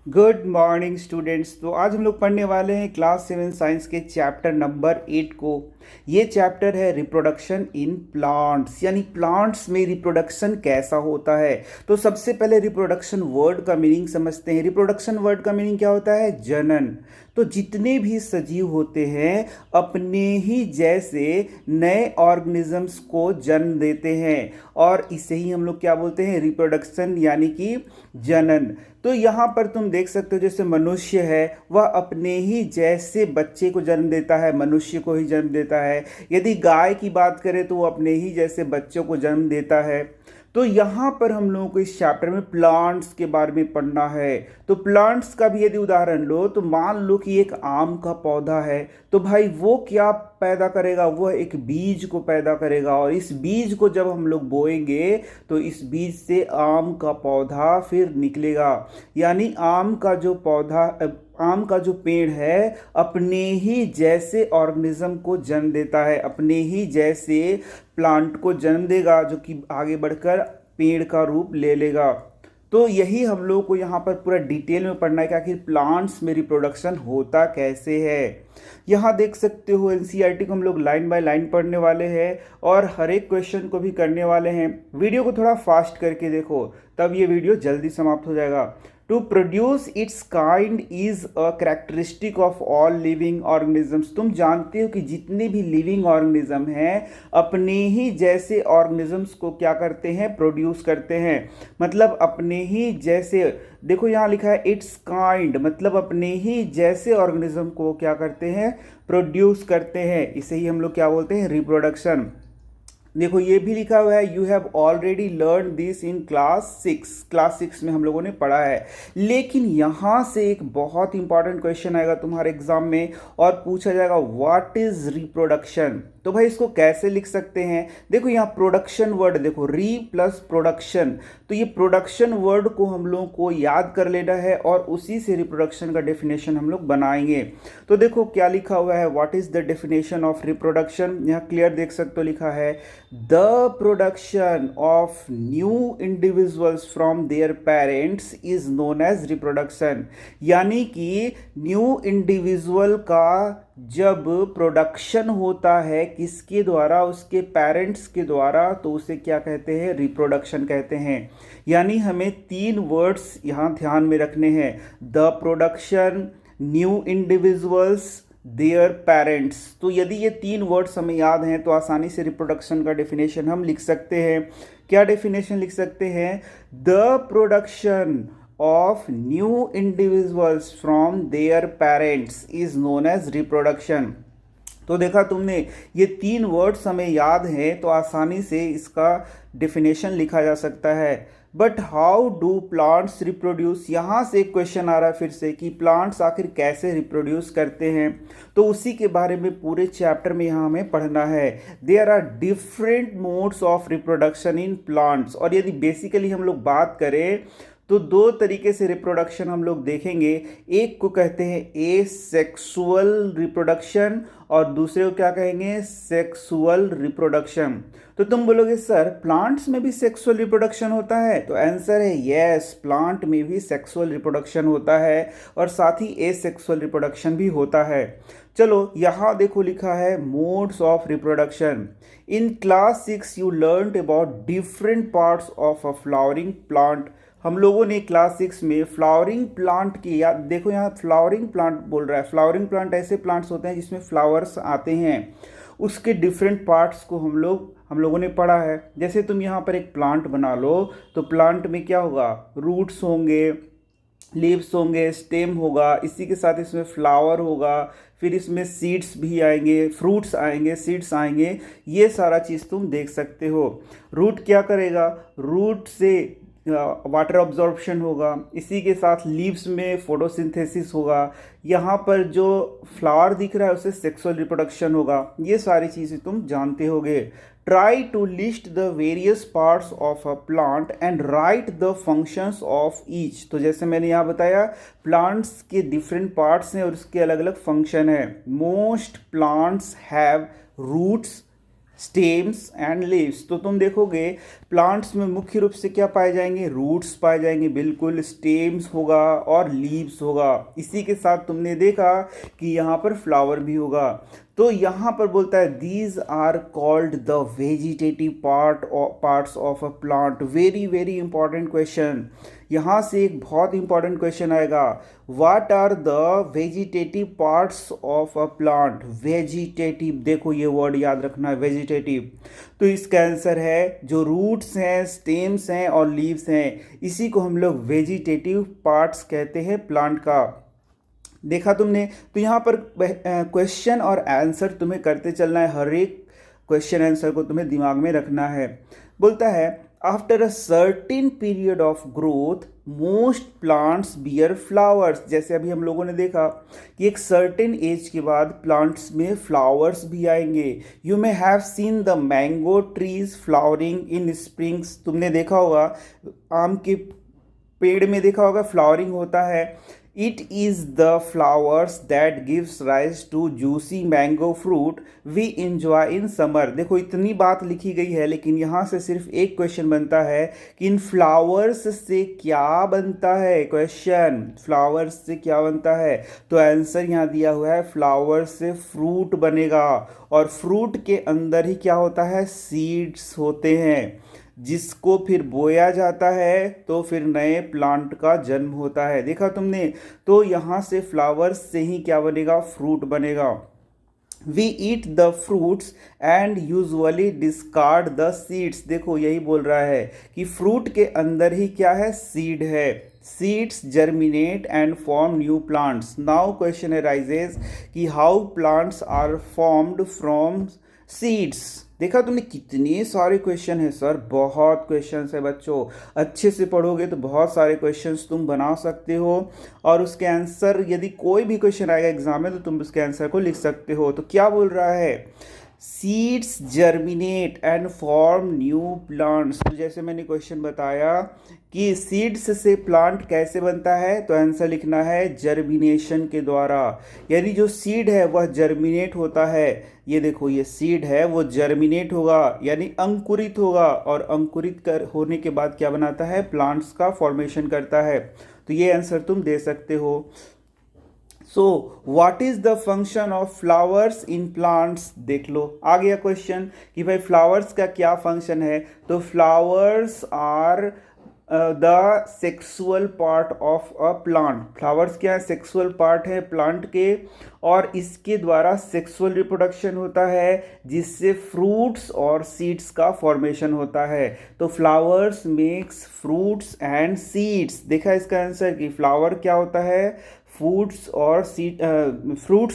Good morning students. तो आज हम लोग पढ़ने वाले हैं क्लास 7 साइंस के चैप्टर नंबर 8 को। ये चैप्टर है रिप्रोडक्शन इन प्लांट्स, यानी प्लांट्स में रिप्रोडक्शन कैसा होता है। तो सबसे पहले रिप्रोडक्शन वर्ड का मीनिंग समझते हैं। रिप्रोडक्शन वर्ड का मीनिंग क्या होता है? जनन। तो जितने भी सजीव होते हैं अपने ही जैसे नए ऑर्गेनिजम्स को जन्म देते हैं, और इसे ही हम लोग क्या बोलते हैं? रिप्रोडक्शन, यानी कि जनन। तो यहाँ पर तुम देख सकते हो जैसे मनुष्य है वह अपने ही जैसे बच्चे को जन्म देता है, मनुष्य को ही जन्म देता है। यदि गाय की बात करें तो वो अपने ही जैसे बच्चों को जन्म देता है। तो यहाँ पर हम लोगों को इस चैप्टर में प्लांट्स के बारे में पढ़ना है। तो प्लांट्स का भी यदि उदाहरण लो तो मान लो कि एक आम का पौधा है, तो भाई वो क्या पैदा करेगा? वह एक बीज को पैदा करेगा, और इस बीज को जब हम लोग बोएंगे तो इस बीज से आम का पौधा फिर निकलेगा। यानी आम का जो पेड़ है अपने ही जैसे ऑर्गेनिज्म को जन्म देता है, अपने ही जैसे प्लांट को जन्म देगा, जो कि आगे बढ़कर पेड़ का रूप ले लेगा। तो यही हम लोग को यहाँ पर पूरा डिटेल में पढ़ना है कि आखिर प्लांट्स में रिप्रोडक्शन होता कैसे है। यहाँ देख सकते हो एनसीईआरटी को हम लोग लाइन बाय लाइन पढ़ने वाले हैं और हर एक क्वेश्चन को भी करने वाले हैं। वीडियो को थोड़ा फास्ट करके देखो, तब ये वीडियो जल्दी समाप्त हो जाएगा। To produce its kind is a characteristic of all living organisms. तुम जानते हो कि जितने भी लिविंग ऑर्गेनिज्म हैं अपने ही जैसे ऑर्गेनिजम्स को क्या करते हैं? प्रोड्यूस करते हैं। मतलब अपने ही जैसे, देखो यहाँ लिखा है इट्स काइंड, मतलब अपने ही जैसे ऑर्गेनिज्म को क्या करते हैं? प्रोड्यूस करते हैं। इसे ही हम लोग क्या बोलते हैं? रिप्रोडक्शन। देखो ये भी लिखा हुआ है, you have already learn this in class 6 में हम लोगों ने पढ़ा है। लेकिन यहाँ से एक बहुत इंपॉर्टेंट क्वेश्चन आएगा तुम्हारे एग्जाम में और पूछा जाएगा व्हाट इज रिप्रोडक्शन। तो भाई इसको कैसे लिख सकते हैं? देखो यहाँ प्रोडक्शन वर्ड देखो, री प्लस प्रोडक्शन। तो ये प्रोडक्शन वर्ड को हम लोगों को याद कर लेना है और उसी से रिप्रोडक्शन का डेफिनेशन हम लोग बनाएंगे। तो देखो क्या लिखा हुआ है, what is the definition of reproduction. यहाँ क्लियर देख सकते हो लिखा है the production of new individuals from their parents is known as reproduction. यानी कि न्यू इंडिविजुअल का जब प्रोडक्शन होता है किसके द्वारा? उसके पेरेंट्स के द्वारा, तो उसे क्या कहते हैं? रिप्रोडक्शन कहते हैं। यानी हमें 3 वर्ड्स यहाँ ध्यान में रखने हैं, the production, new individuals, their parents. तो यदि ये 3 वर्ड्स हमें याद हैं तो आसानी से रिप्रोडक्शन का डेफिनेशन हम लिख सकते हैं। क्या डेफिनेशन लिख सकते हैं? The production of new individuals from their parents is known as reproduction। तो देखा तुमने, ये 3 वर्ड्स हमें याद हैं तो आसानी से इसका डेफिनेशन लिखा जा सकता है। But how do plants reproduce? यहाँ से एक क्वेश्चन आ रहा है फिर से कि प्लांट्स आखिर कैसे रिप्रोड्यूस करते हैं। तो उसी के बारे में पूरे चैप्टर में यहाँ हमें पढ़ना है। There are different modes of reproduction in plants. और यदि बेसिकली हम लोग बात करें तो 2 तरीके से रिप्रोडक्शन हम लोग देखेंगे। एक को कहते हैं एसेक्सुअल रिप्रोडक्शन और दूसरे को क्या कहेंगे? Sexual reproduction. तो तुम बोलोगे सर प्लांट्स में भी सेक्सुअल रिप्रोडक्शन होता है? तो आंसर है यस, प्लांट में भी सेक्सुअल रिप्रोडक्शन होता है और साथ ही एसेक्सुअल रिप्रोडक्शन भी होता है। चलो यहाँ देखो लिखा है modes of reproduction. In class 6 you learn about different parts of a flowering plant. हम लोगों ने क्लास 6 में फ्लावरिंग प्लांट की, या देखो यहाँ फ्लावरिंग प्लांट बोल रहा है। फ्लावरिंग प्लांट ऐसे प्लांट्स होते हैं जिसमें फ्लावर्स आते हैं, उसके डिफरेंट पार्ट्स को हम लोगों ने पढ़ा है। जैसे तुम यहाँ पर एक प्लांट बना लो तो प्लांट में क्या होगा? रूट्स होंगे, लीव्स होंगे, स्टेम होगा, इसी के साथ इसमें फ्लावर होगा, फिर इसमें सीड्स भी आएंगे, फ्रूट्स आएंगे, सीड्स आएंगे। ये सारा चीज़ तुम देख सकते हो। रूट क्या करेगा? रूट से वाटर ऑब्जॉर्प्शन होगा, इसी के साथ लीव्स में फोटोसिंथेसिस होगा, यहाँ पर जो फ्लावर दिख रहा है उससे सेक्सुअल रिप्रोडक्शन होगा। ये सारी चीज़ें तुम जानते होगे। Try to list the various parts of a plant and write the functions of each. तो जैसे मैंने यहाँ बताया प्लांट्स के डिफरेंट पार्ट्स हैं और उसके अलग अलग फंक्शन है। Most plants have roots stems and leaves. तो तुम देखोगे प्लांट्स में मुख्य रूप से क्या पाए जाएंगे, रूट्स पाए जाएंगे, बिल्कुल, स्टेम्स होगा और लीव्स होगा। इसी के साथ तुमने देखा कि यहाँ पर फ्लावर भी होगा। तो यहाँ पर बोलता है these are called the vegetative parts of a plant. Very very important question. यहाँ से एक बहुत इंपॉर्टेंट क्वेश्चन आएगा, what are the vegetative parts of a plant. Vegetative, देखो ये वर्ड याद रखना है, वेजिटेटिव। तो इसका आंसर है जो रूट्स हैं, स्टेम्स हैं और लीव्स हैं, इसी को हम लोग वेजिटेटिव पार्ट्स कहते हैं प्लांट का। देखा तुमने। तो यहाँ पर क्वेश्चन और आंसर तुम्हें करते चलना है, हर एक क्वेश्चन आंसर को तुम्हें दिमाग में रखना है। बोलता है after a certain period of growth most plants beer flowers. जैसे अभी हम लोगों ने देखा कि एक सर्टेन एज के बाद प्लांट्स में फ्लावर्स भी आएंगे। You may have seen the mango trees flowering in springs. तुमने देखा होगा आम के पेड़ में देखा होगा फ्लावरिंग होता है। It is the flowers that gives rise to juicy mango fruit we enjoy in summer. देखो इतनी बात लिखी गई है, लेकिन यहाँ से सिर्फ एक क्वेश्चन बनता है कि इन फ्लावर्स से क्या बनता है। क्वेश्चन, फ्लावर्स से क्या बनता है? तो आंसर यहाँ दिया हुआ है फ्लावर्स से फ्रूट बनेगा, और फ्रूट के अंदर ही क्या होता है, सीड्स होते हैं, जिसको फिर बोया जाता है तो फिर नए प्लांट का जन्म होता है। देखा तुमने। तो यहाँ से फ्लावर्स से ही क्या बनेगा, फ्रूट बनेगा। We eat the fruits and usually discard the seeds. देखो यही बोल रहा है कि फ्रूट के अंदर ही क्या है, सीड है। Seeds germinate and form new plants. Now question arises कि how plants are formed from seeds. देखा तुमने कितने सारे क्वेश्चन है सर, बहुत क्वेश्चंस है बच्चों। अच्छे से पढ़ोगे तो बहुत सारे क्वेश्चंस तुम बना सकते हो, और उसके आंसर, यदि कोई भी क्वेश्चन आएगा एग्जाम में तो तुम उसके आंसर को लिख सकते हो। तो क्या बोल रहा है, seeds germinate and form new plants. तो जैसे मैंने क्वेश्चन बताया कि सीड्स से प्लांट कैसे बनता है, तो आंसर लिखना है जर्मिनेशन के द्वारा। यानी जो सीड है वह जर्मिनेट होता है। ये देखो ये सीड है वो जर्मिनेट होगा, यानी अंकुरित होगा, और अंकुरित होने के बाद क्या बनाता है, प्लांट्स का फॉर्मेशन करता है। तो ये आंसर तुम दे सकते हो। So what is the function of flowers in plants. देख लो आ गया क्वेश्चन कि भाई फ्लावर्स का क्या फंक्शन है। तो flowers are the sexual part of a plant. Flowers क्या है, सेक्सुअल पार्ट है प्लांट के, और इसके द्वारा सेक्सुअल रिप्रोडक्शन होता है, जिससे फ्रूट्स और सीड्स का फॉर्मेशन होता है। तो flowers makes fruits and seeds. देखा इसका आंसर कि फ्लावर क्या होता है, फ्रूट्स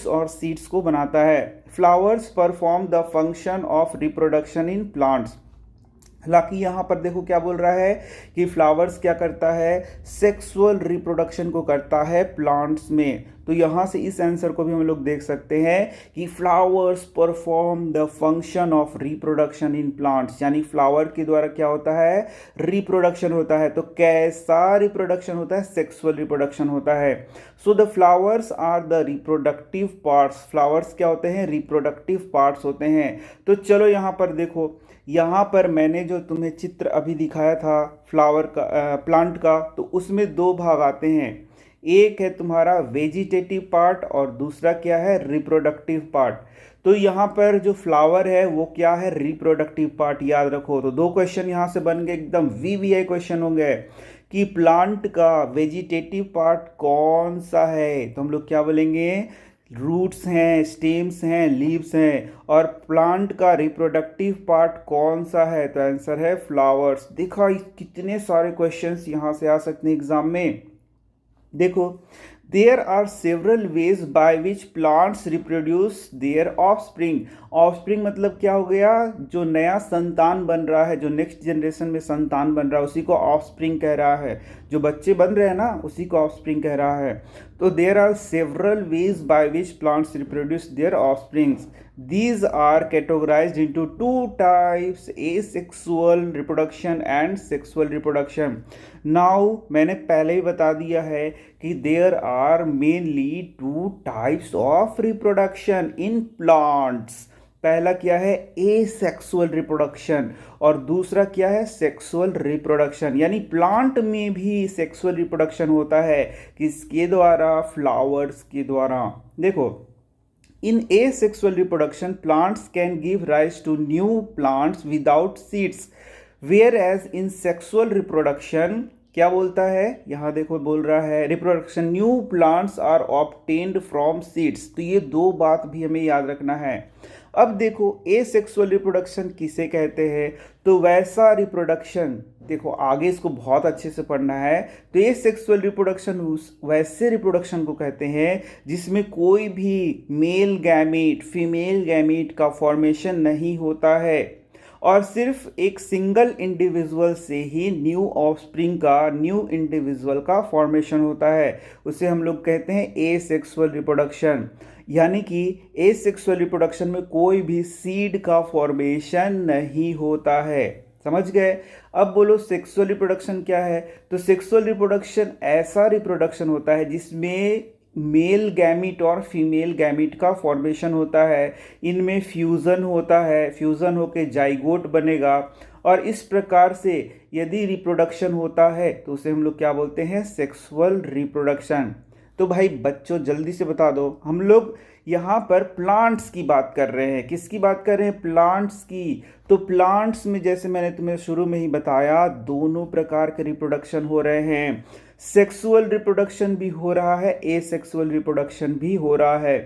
और सीड्स को बनाता है। Flowers perform the function of reproduction in plants. हालांकि यहाँ पर देखो क्या बोल रहा है कि फ्लावर्स क्या करता है, सेक्सुअल रिप्रोडक्शन को करता है प्लांट्स में। तो यहाँ से इस आंसर को भी हम लोग देख सकते हैं कि flowers perform the function of reproduction in plants, यानी फ्लावर के द्वारा क्या होता है, रिप्रोडक्शन होता है। तो कैसा रिप्रोडक्शन होता है, सेक्सुअल रिप्रोडक्शन होता है। So the flowers are the reproductive parts. Flowers क्या होते हैं, रिप्रोडक्टिव पार्ट्स होते हैं। तो चलो यहाँ पर देखो, यहाँ पर मैंने जो तुम्हें चित्र अभी दिखाया था फ्लावर का, प्लांट का, तो उसमें दो भाग आते हैं। एक है तुम्हारा वेजिटेटिव पार्ट और दूसरा क्या है, रिप्रोडक्टिव पार्ट। तो यहाँ पर जो फ्लावर है वो क्या है, रिप्रोडक्टिव पार्ट, याद रखो। तो दो क्वेश्चन यहाँ से बन गए, एकदम वीवीआई क्वेश्चन होंगे कि प्लांट का वेजिटेटिव पार्ट कौन सा है। तो हम लोग क्या बोलेंगे, रूट्स हैं, स्टेम्स हैं, लीव्स हैं। और प्लांट का रिप्रोडक्टिव पार्ट कौन सा है, तो आंसर है फ्लावर्स। देखा कितने सारे क्वेश्चंस यहाँ से आ सकते हैं एग्जाम में। देखो, there are several ways by which plants reproduce their offspring. Offspring मतलब क्या हो गया, जो नया संतान बन रहा है, जो नेक्स्ट जनरेशन में संतान बन रहा है, उसी को ऑफस्प्रिंग कह रहा है। जो बच्चे बन रहे हैं ना, उसी को ऑफस्प्रिंग कह रहा है। तो there are several ways by which plants reproduce their offsprings. These are categorized into two types, asexual reproduction and sexual reproduction. Now मैंने पहले ही बता दिया है कि there are mainly two types of reproduction in plants. पहला क्या है asexual reproduction और दूसरा क्या है सेक्सुअल रिप्रोडक्शन। यानी प्लांट में भी सेक्सुअल रिप्रोडक्शन होता है, किसके द्वारा, फ्लावर्स के द्वारा। देखो, in asexual reproduction plants can give rise to new plants without seeds, whereas in sexual reproduction क्या बोलता है, यहाँ देखो बोल रहा है reproduction new plants are obtained from seeds. तो ये दो बात भी हमें याद रखना है। अब देखो एसेक्सुअल रिप्रोडक्शन किसे कहते हैं, तो वैसा रिप्रोडक्शन, देखो आगे इसको बहुत अच्छे से पढ़ना है। तो एसेक्सुअल रिप्रोडक्शन वैसे रिप्रोडक्शन को कहते हैं जिसमें कोई भी मेल गैमीट फीमेल गैमीट का फॉर्मेशन नहीं होता है और सिर्फ एक सिंगल इंडिविजुअल से ही न्यू ऑफस्प्रिंग का, न्यू इंडिविजुअल का फॉर्मेशन होता है। उसे हम लोग कहते हैं एसेक्सुअल रिप्रोडक्शन। यानी कि एसेक्सुअल रिप्रोडक्शन में कोई भी सीड का फॉर्मेशन नहीं होता है। समझ गए। अब बोलो सेक्सुअल रिप्रोडक्शन क्या है, तो सेक्सुअल रिप्रोडक्शन ऐसा रिप्रोडक्शन होता है जिसमें मेल गैमीट और फीमेल गैमीट का फॉर्मेशन होता है, इनमें फ्यूज़न होता है, फ्यूज़न होकर जाइगोट बनेगा और इस प्रकार से यदि रिप्रोडक्शन होता है तो उसे हम लोग क्या बोलते हैं, सेक्सुअल रिप्रोडक्शन। तो भाई बच्चों जल्दी से बता दो, हम लोग यहाँ पर प्लांट्स की बात कर रहे हैं, किसकी बात कर रहे हैं, प्लांट्स की। तो प्लांट्स में जैसे मैंने तुम्हें शुरू में ही बताया दोनों प्रकार के रिप्रोडक्शन हो रहे हैं, सेक्सुअल रिप्रोडक्शन भी हो रहा है, एसेक्सुअल रिप्रोडक्शन भी हो रहा है।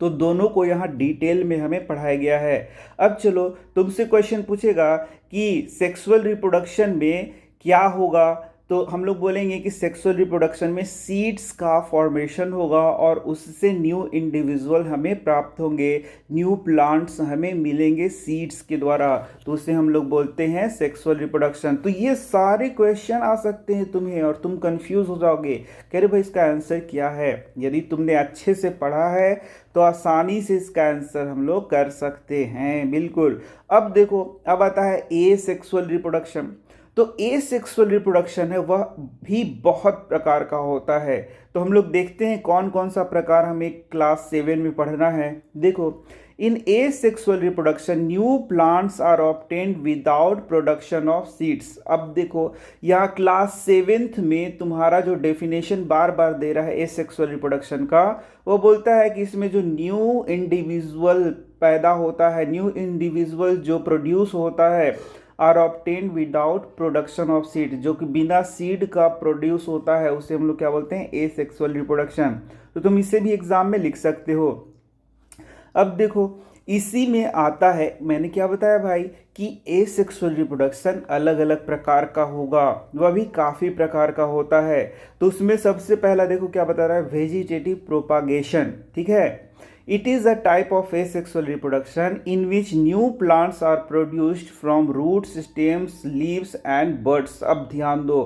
तो दोनों को यहाँ डिटेल में हमें पढ़ाया गया है। अब चलो तुमसे क्वेश्चन पूछेगा कि सेक्सुअल रिप्रोडक्शन में क्या होगा, तो हम लोग बोलेंगे कि सेक्सुअल रिप्रोडक्शन में सीड्स का फॉर्मेशन होगा और उससे न्यू इंडिविजुअल हमें प्राप्त होंगे, न्यू प्लांट्स हमें मिलेंगे सीड्स के द्वारा, तो उसे हम लोग बोलते हैं सेक्सुअल रिप्रोडक्शन। तो ये सारे क्वेश्चन आ सकते हैं तुम्हें और तुम कंफ्यूज हो जाओगे, कह रहे भाई इसका आंसर क्या है। यदि तुमने अच्छे से पढ़ा है तो आसानी से इसका आंसर हम लोग कर सकते हैं, बिल्कुल। अब देखो, अब आता है एसेक्सुअल रिप्रोडक्शन। तो एसेक्सुअल रिप्रोडक्शन है वह भी बहुत प्रकार का होता है। तो हम लोग देखते हैं कौन कौन सा प्रकार हमें क्लास 7 में पढ़ना है। देखो, in asexual reproduction new plants are obtained without production of seeds. अब देखो यहाँ क्लास 7th में तुम्हारा जो डेफिनेशन बार बार दे रहा है एसेक्सुअल रिप्रोडक्शन का, वो बोलता है कि इसमें जो न्यू इंडिविजुअल पैदा होता है, न्यू इंडिविजुअल जो प्रोड्यूस होता है, are obtained without production of seed, जो कि बिना सीड का प्रोड्यूस होता है, उसे हम लोग क्या बोलते हैं, एसेक्सुअल रिप्रोडक्शन। तो तुम इसे भी एग्जाम में लिख सकते हो। अब देखो इसी में आता है, मैंने क्या बताया भाई कि एसेक्सुअल रिप्रोडक्शन अलग अलग प्रकार का होगा, वह भी काफ़ी प्रकार का होता है। तो उसमें सबसे पहला देखो क्या बता रहा है, वेजिटेटिव प्रोपागेशन। ठीक है, it is a type of asexual reproduction in which new plants are produced from roots, stems, leaves and buds। अब ध्यान दो,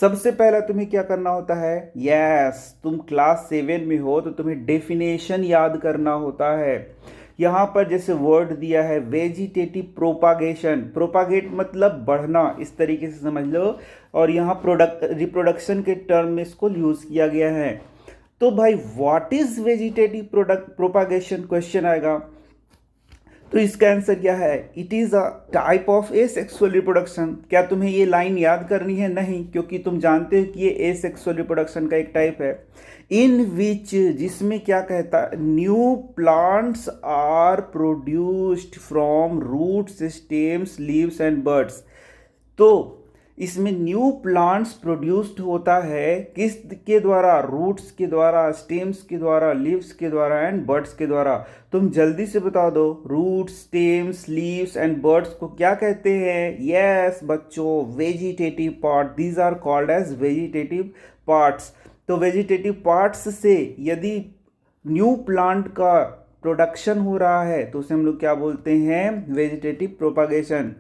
सबसे पहला तुम्हें क्या करना होता है, यस तुम क्लास 7 में हो तो तुम्हें डेफिनेशन याद करना होता है। यहाँ पर जैसे वर्ड दिया है वेजिटेटिव प्रोपागेशन, प्रोपागेट मतलब बढ़ना, इस तरीके से समझ लो, और यहाँ रिप्रोडक्शन के टर्म में इसको यूज़ किया गया है। तो भाई what is vegetative propagation question आएगा, तो इसका आंसर क्या है, it is a type of asexual reproduction. क्या तुम्हें ये लाइन याद करनी है, नहीं, क्योंकि तुम जानते हो कि ये एसेक्सुअल रिप्रोडक्शन का एक टाइप है, इन विच, जिसमें क्या कहता है, new plants are produced from roots, stems, leaves and buds. तो इसमें न्यू प्लांट्स प्रोड्यूस्ड होता है किस के द्वारा, रूट्स के द्वारा, स्टेम्स के द्वारा, लीव्स के द्वारा एंड बर्ड्स के द्वारा। तुम जल्दी से बता दो, roots, stems, leaves and buds को क्या कहते हैं, यस बच्चों, vegetative part, these are called as vegetative parts. तो वेजिटेटिव पार्ट्स से यदि न्यू प्लांट का प्रोडक्शन हो रहा है तो उसे हम लोग क्या बोलते हैं, वेजिटेटिव प्रोपागेशन।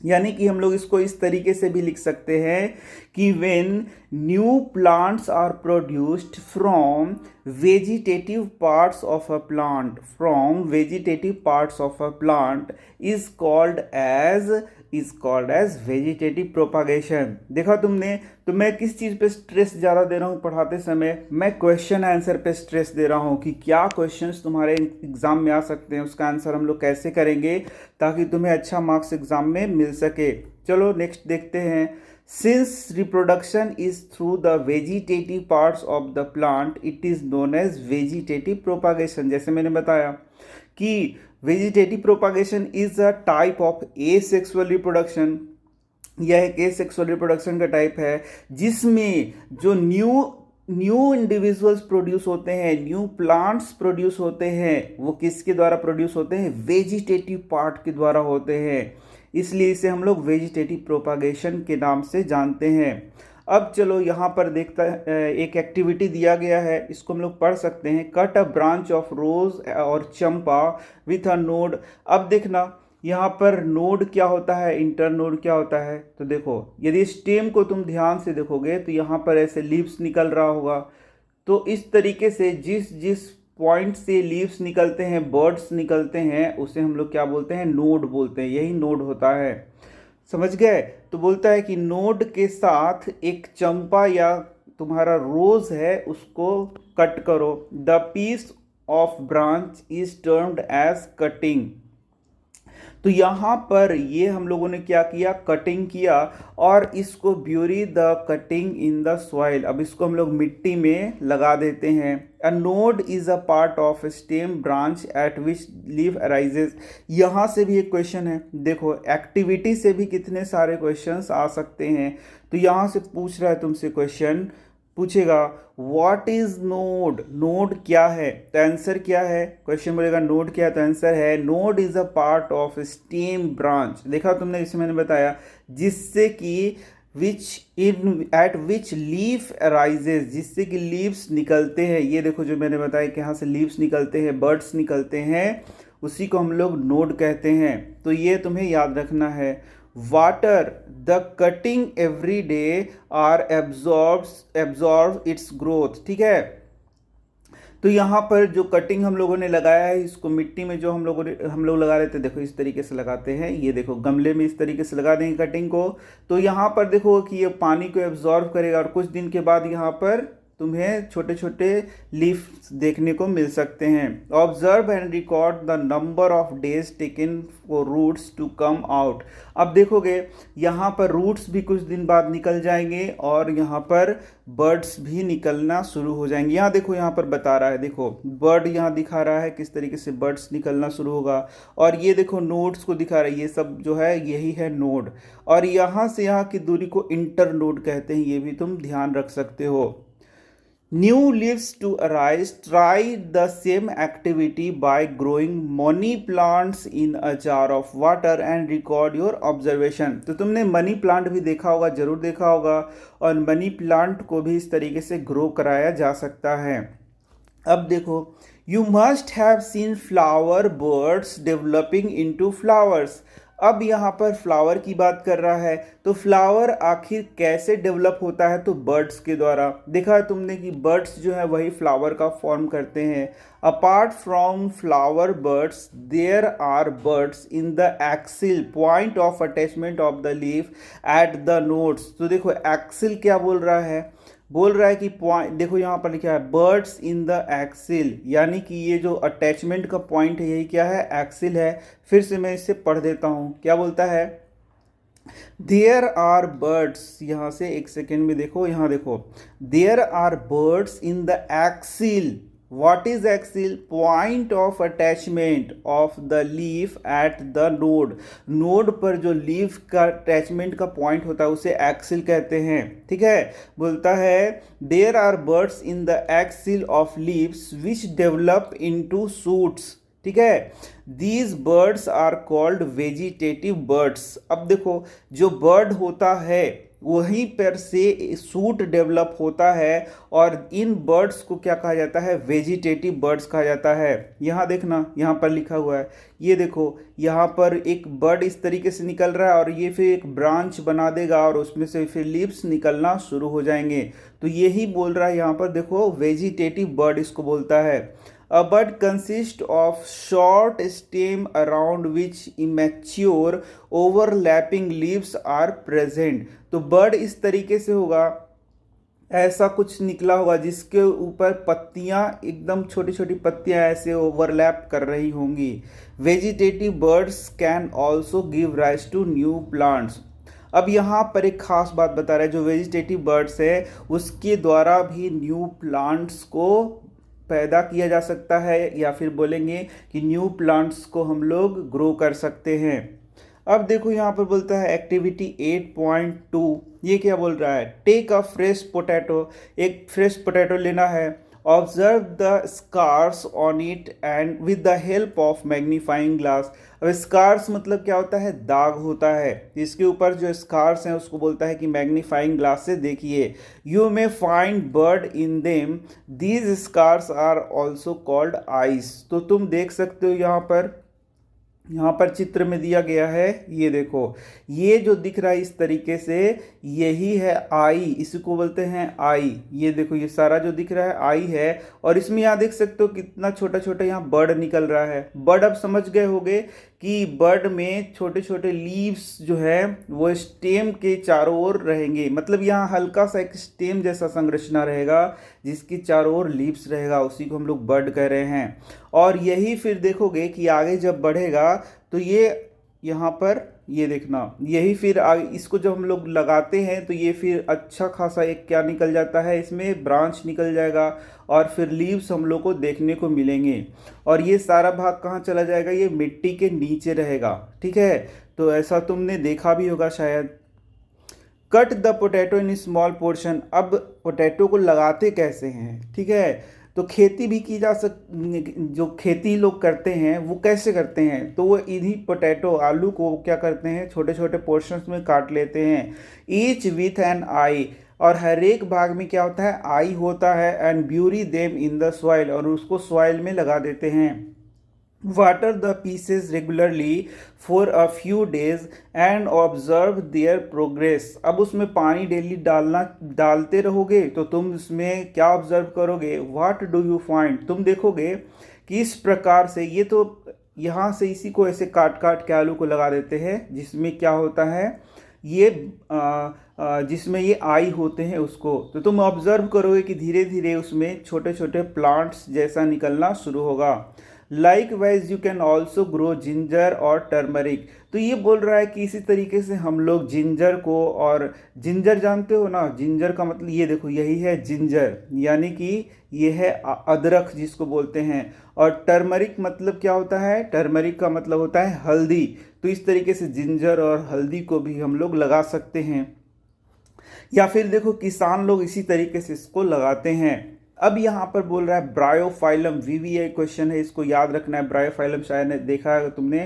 यानी कि हम लोग इसको इस तरीके से भी लिख सकते हैं कि when new plants are produced from vegetative parts of a plant, from vegetative parts of a plant is called as is called as vegetative propagation. देखा तुमने, तो मैं किस चीज़ पे स्ट्रेस ज़्यादा दे रहा हूँ पढ़ाते समय, मैं क्वेश्चन आंसर पे स्ट्रेस दे रहा हूँ कि क्या क्वेश्चंस तुम्हारे एग्जाम में आ सकते हैं, उसका आंसर हम लोग कैसे करेंगे ताकि तुम्हें अच्छा मार्क्स एग्जाम में मिल सके। चलो नेक्स्ट देखते हैं। Since reproduction is through the vegetative parts of the plant it is known as vegetative propagation. जैसे मैंने बताया कि vegetative propagation is a type of asexual reproduction, यह एक एसेक्सुअल रिप्रोडक्शन का टाइप है जिसमें जो न्यू इंडिविजुअल्स प्रोड्यूस होते हैं, न्यू प्लांट्स प्रोड्यूस होते हैं, वो किसके द्वारा प्रोड्यूस होते हैं, वेजिटेटिव पार्ट के द्वारा होते हैं, इसलिए इसे हम लोग वेजिटेटिव प्रोपागेशन के नाम से जानते हैं। अब चलो यहाँ पर देखता एक एक्टिविटी दिया गया है, इसको हम लोग पढ़ सकते हैं। कट अ ब्रांच ऑफ रोज और चंपा विथ अ नोड। अब देखना यहाँ पर नोड क्या होता है, इंटर नोड क्या होता है। तो देखो यदि स्टेम को तुम ध्यान से देखोगे तो यहाँ पर ऐसे लीव्स निकल रहा होगा। तो इस तरीके से जिस जिस पॉइंट से लीव्स निकलते हैं, बर्ड्स निकलते हैं, उसे हम लोग क्या बोलते हैं, नोड बोलते हैं। यही नोड होता है, समझ गए। तो बोलता है कि नोड के साथ एक चंपा या तुम्हारा रोज है उसको कट करो। The piece of branch is termed as cutting. तो यहाँ पर ये हम लोगों ने क्या किया, कटिंग किया और इसको bury the cutting in the soil. अब इसको हम लोग मिट्टी में लगा देते हैं। A node is a part of stem branch at which leaf arises. यहाँ से भी एक क्वेश्चन है, देखो एक्टिविटी से भी कितने सारे क्वेश्चंस आ सकते हैं। तो यहाँ से पूछ रहा है तुमसे क्वेश्चन, पूछेगा व्हाट इज नोड, नोड क्या है, तो आंसर क्या है। क्वेश्चन बोलेगा नोड क्या है, तो आंसर है node is a part of stem branch. देखा तुमने, इसे मैंने बताया जिससे कि विच इन एट विच लीफ अराइजेज, जिससे कि लीव्स निकलते हैं। ये देखो जो मैंने बताया कि यहाँ से लीव्स निकलते हैं, बर्ड्स निकलते हैं, उसी को हम लोग नोड कहते हैं। तो ये तुम्हें याद रखना है। Water the cutting every day or observe its growth. ठीक है, तो यहाँ पर जो कटिंग हम लोगों ने लगाया है, इसको मिट्टी में जो हम लोग लगा रहे थे, देखो इस तरीके से लगाते हैं। ये देखो गमले में इस तरीके से लगा देंगे कटिंग को। तो यहाँ पर देखो कि ये पानी को एब्जॉर्व करेगा और कुछ दिन के बाद यहाँ पर तुम्हें छोटे छोटे लीफ देखने को मिल सकते हैं। Observe and record the number of days taken for roots to come out. अब देखोगे यहाँ पर रूट्स भी कुछ दिन बाद निकल जाएंगे और यहाँ पर बर्ड्स भी निकलना शुरू हो जाएंगे। यहाँ देखो, यहाँ पर बता रहा है, देखो बर्ड यहाँ दिखा रहा है किस तरीके से बर्ड्स निकलना शुरू होगा। और ये देखो नोड्स को दिखा रहा है, ये सब जो है यही है नोड। और यहाँ से यहाँ की दूरी को इंटर नोड कहते हैं, ये भी तुम ध्यान रख सकते हो। New leaves to arise. Try the same activity by growing money plants in a jar of water and record your observation. तो तुमने मनी प्लांट भी देखा होगा, जरूर देखा होगा, और मनी प्लांट को भी इस तरीके से ग्रो कराया जा सकता है। अब देखो, you must have seen flower birds developing into flowers. अब यहाँ पर फ्लावर की बात कर रहा है, तो फ्लावर आखिर कैसे डेवलप होता है, तो बर्ड्स के द्वारा। देखा है तुमने कि बर्ड्स जो है वही फ्लावर का फॉर्म करते हैं। Apart from flower buds there are buds in the axil point of attachment of the leaf at the nodes. तो देखो एक्सिल क्या बोल रहा है, बोल रहा है कि पॉइंट, देखो यहाँ पर लिखा है बर्ड्स इन द एक्सिल, यानी कि ये जो अटैचमेंट का पॉइंट है यही क्या है, एक्सिल है। फिर से मैं इसे पढ़ देता हूँ, क्या बोलता है, देयर आर बर्ड्स, यहाँ से एक सेकेंड में देखो, यहाँ देखो, there are buds in the axil. What is axil? Point of attachment of the leaf at the node. Node पर जो लीफ का अटैचमेंट का पॉइंट होता है उसे एक्सिल कहते हैं। ठीक है, बोलता है there are buds in the axil of leaves which develop into shoots. ठीक है, these buds are called vegetative buds. अब देखो जो बर्ड होता है वहीं पर से सूट डेवलप होता है और इन बर्ड्स को क्या कहा जाता है, वेजिटेटिव बर्ड्स कहा जाता है। यहाँ देखना, यहाँ पर लिखा हुआ है, ये देखो यहाँ पर एक बर्ड इस तरीके से निकल रहा है और ये फिर एक ब्रांच बना देगा और उसमें से फिर लीव्स निकलना शुरू हो जाएंगे। तो यही बोल रहा है यहाँ पर, देखो वेजिटेटिव बर्ड इसको बोलता है। A bud consists of short stem around which immature overlapping leaves are present. तो बड इस तरीके से होगा, ऐसा कुछ निकला होगा जिसके ऊपर पत्तियां, एकदम छोटी छोटी पत्तियां ऐसे ओवरलैप कर रही होंगी. Vegetative buds can also give rise to new plants. अब यहाँ पर एक खास बात बता रहा है, जो वेजिटेटिव बर्ड्स है उसके द्वारा भी न्यू प्लांट्स को पैदा किया जा सकता है, या फिर बोलेंगे कि न्यू प्लांट्स को हम लोग ग्रो कर सकते हैं. अब देखो यहाँ पर बोलता है एक्टिविटी 8.2. ये क्या बोल रहा है? Take a fresh potato. एक फ्रेश पोटैटो लेना है. Observe the scars on it and with the help of magnifying glass. अब स्कार्स मतलब क्या होता है? दाग होता है. इसके ऊपर जो स्कार्स हैं उसको बोलता है कि मैग्नीफाइंग ग्लास से देखिए. You may find bud in them. These scars are also called eyes. तो तुम देख सकते हो यहाँ पर चित्र में दिया गया है. ये देखो, ये जो दिख रहा है इस तरीके से, यही है आई. इसको बोलते हैं आई. ये देखो, ये सारा जो दिख रहा है आई है. और इसमें यहाँ देख सकते हो कितना छोटा छोटा यहाँ बर्ड निकल रहा है. बर्ड अब समझ गए होंगे कि बर्ड में छोटे छोटे लीव्स जो है वो स्टेम के चारों ओर रहेंगे. मतलब यहाँ हल्का सा एक स्टेम जैसा संरचना रहेगा जिसकी चारों ओर लीव्स रहेगा, उसी को हम लोग बर्ड कह रहे हैं. और यही फिर देखोगे कि आगे जब बढ़ेगा तो ये यहाँ पर, ये देखना, यही फिर आगे इसको जब हम लोग लगाते हैं तो ये फिर अच्छा खासा एक क्या निकल जाता है, इसमें ब्रांच निकल जाएगा और फिर लीव्स हम लोग को देखने को मिलेंगे. और ये सारा भाग कहाँ चला जाएगा? ये मिट्टी के नीचे रहेगा. ठीक है, तो ऐसा तुमने देखा भी होगा शायद. Cut the potato in small portion. अब पोटैटो को लगाते कैसे हैं? ठीक है, तो खेती भी की जा जो खेती लोग करते हैं वो कैसे करते हैं? तो वो इन्हीं पोटैटो, आलू को क्या करते हैं, छोटे छोटे पोर्शंस में काट लेते हैं. ईच विथ एन आई. और हर एक भाग में क्या होता है? आई होता है. And bury them in the soil. और उसको सॉइल में लगा देते हैं. Water the pieces regularly for a few days and observe there progress. अब उसमें पानी डेली डालते रहोगे तो तुम इसमें क्या ऑब्जर्व करोगे? What do you find. तुम देखोगे कि इस प्रकार से, ये तो यहाँ से इसी को ऐसे काट काट के आलू को लगा देते हैं, जिसमें क्या होता है, ये जिसमें ये आई होते हैं उसको. तो तुम ऑब्जर्व करोगे कि धीरे धीरे उसमें छोटे छोटे प्लांट्स जैसा निकलना शुरू होगा. Likewise you can also grow ginger और टर्मरिक. तो ये बोल रहा है कि इसी तरीके से हम लोग जिंजर को, और जिंजर जानते हो ना, जिंजर का मतलब ये देखो, यही है जिंजर, यानी कि ये है अदरक जिसको बोलते हैं. और टर्मरिक मतलब क्या होता है? टर्मरिक का मतलब होता है हल्दी. तो इस तरीके से जिंजर और हल्दी को भी हम लोग लगा सकते हैं. या फिर देखो, किसान लोग इसी तरीके से इसको लगाते हैं. अब यहाँ पर बोल रहा है ब्रायोफाइलम. वीवीए क्वेश्चन है, इसको याद रखना है. ब्रायोफाइलम शायद देखा है तुमने.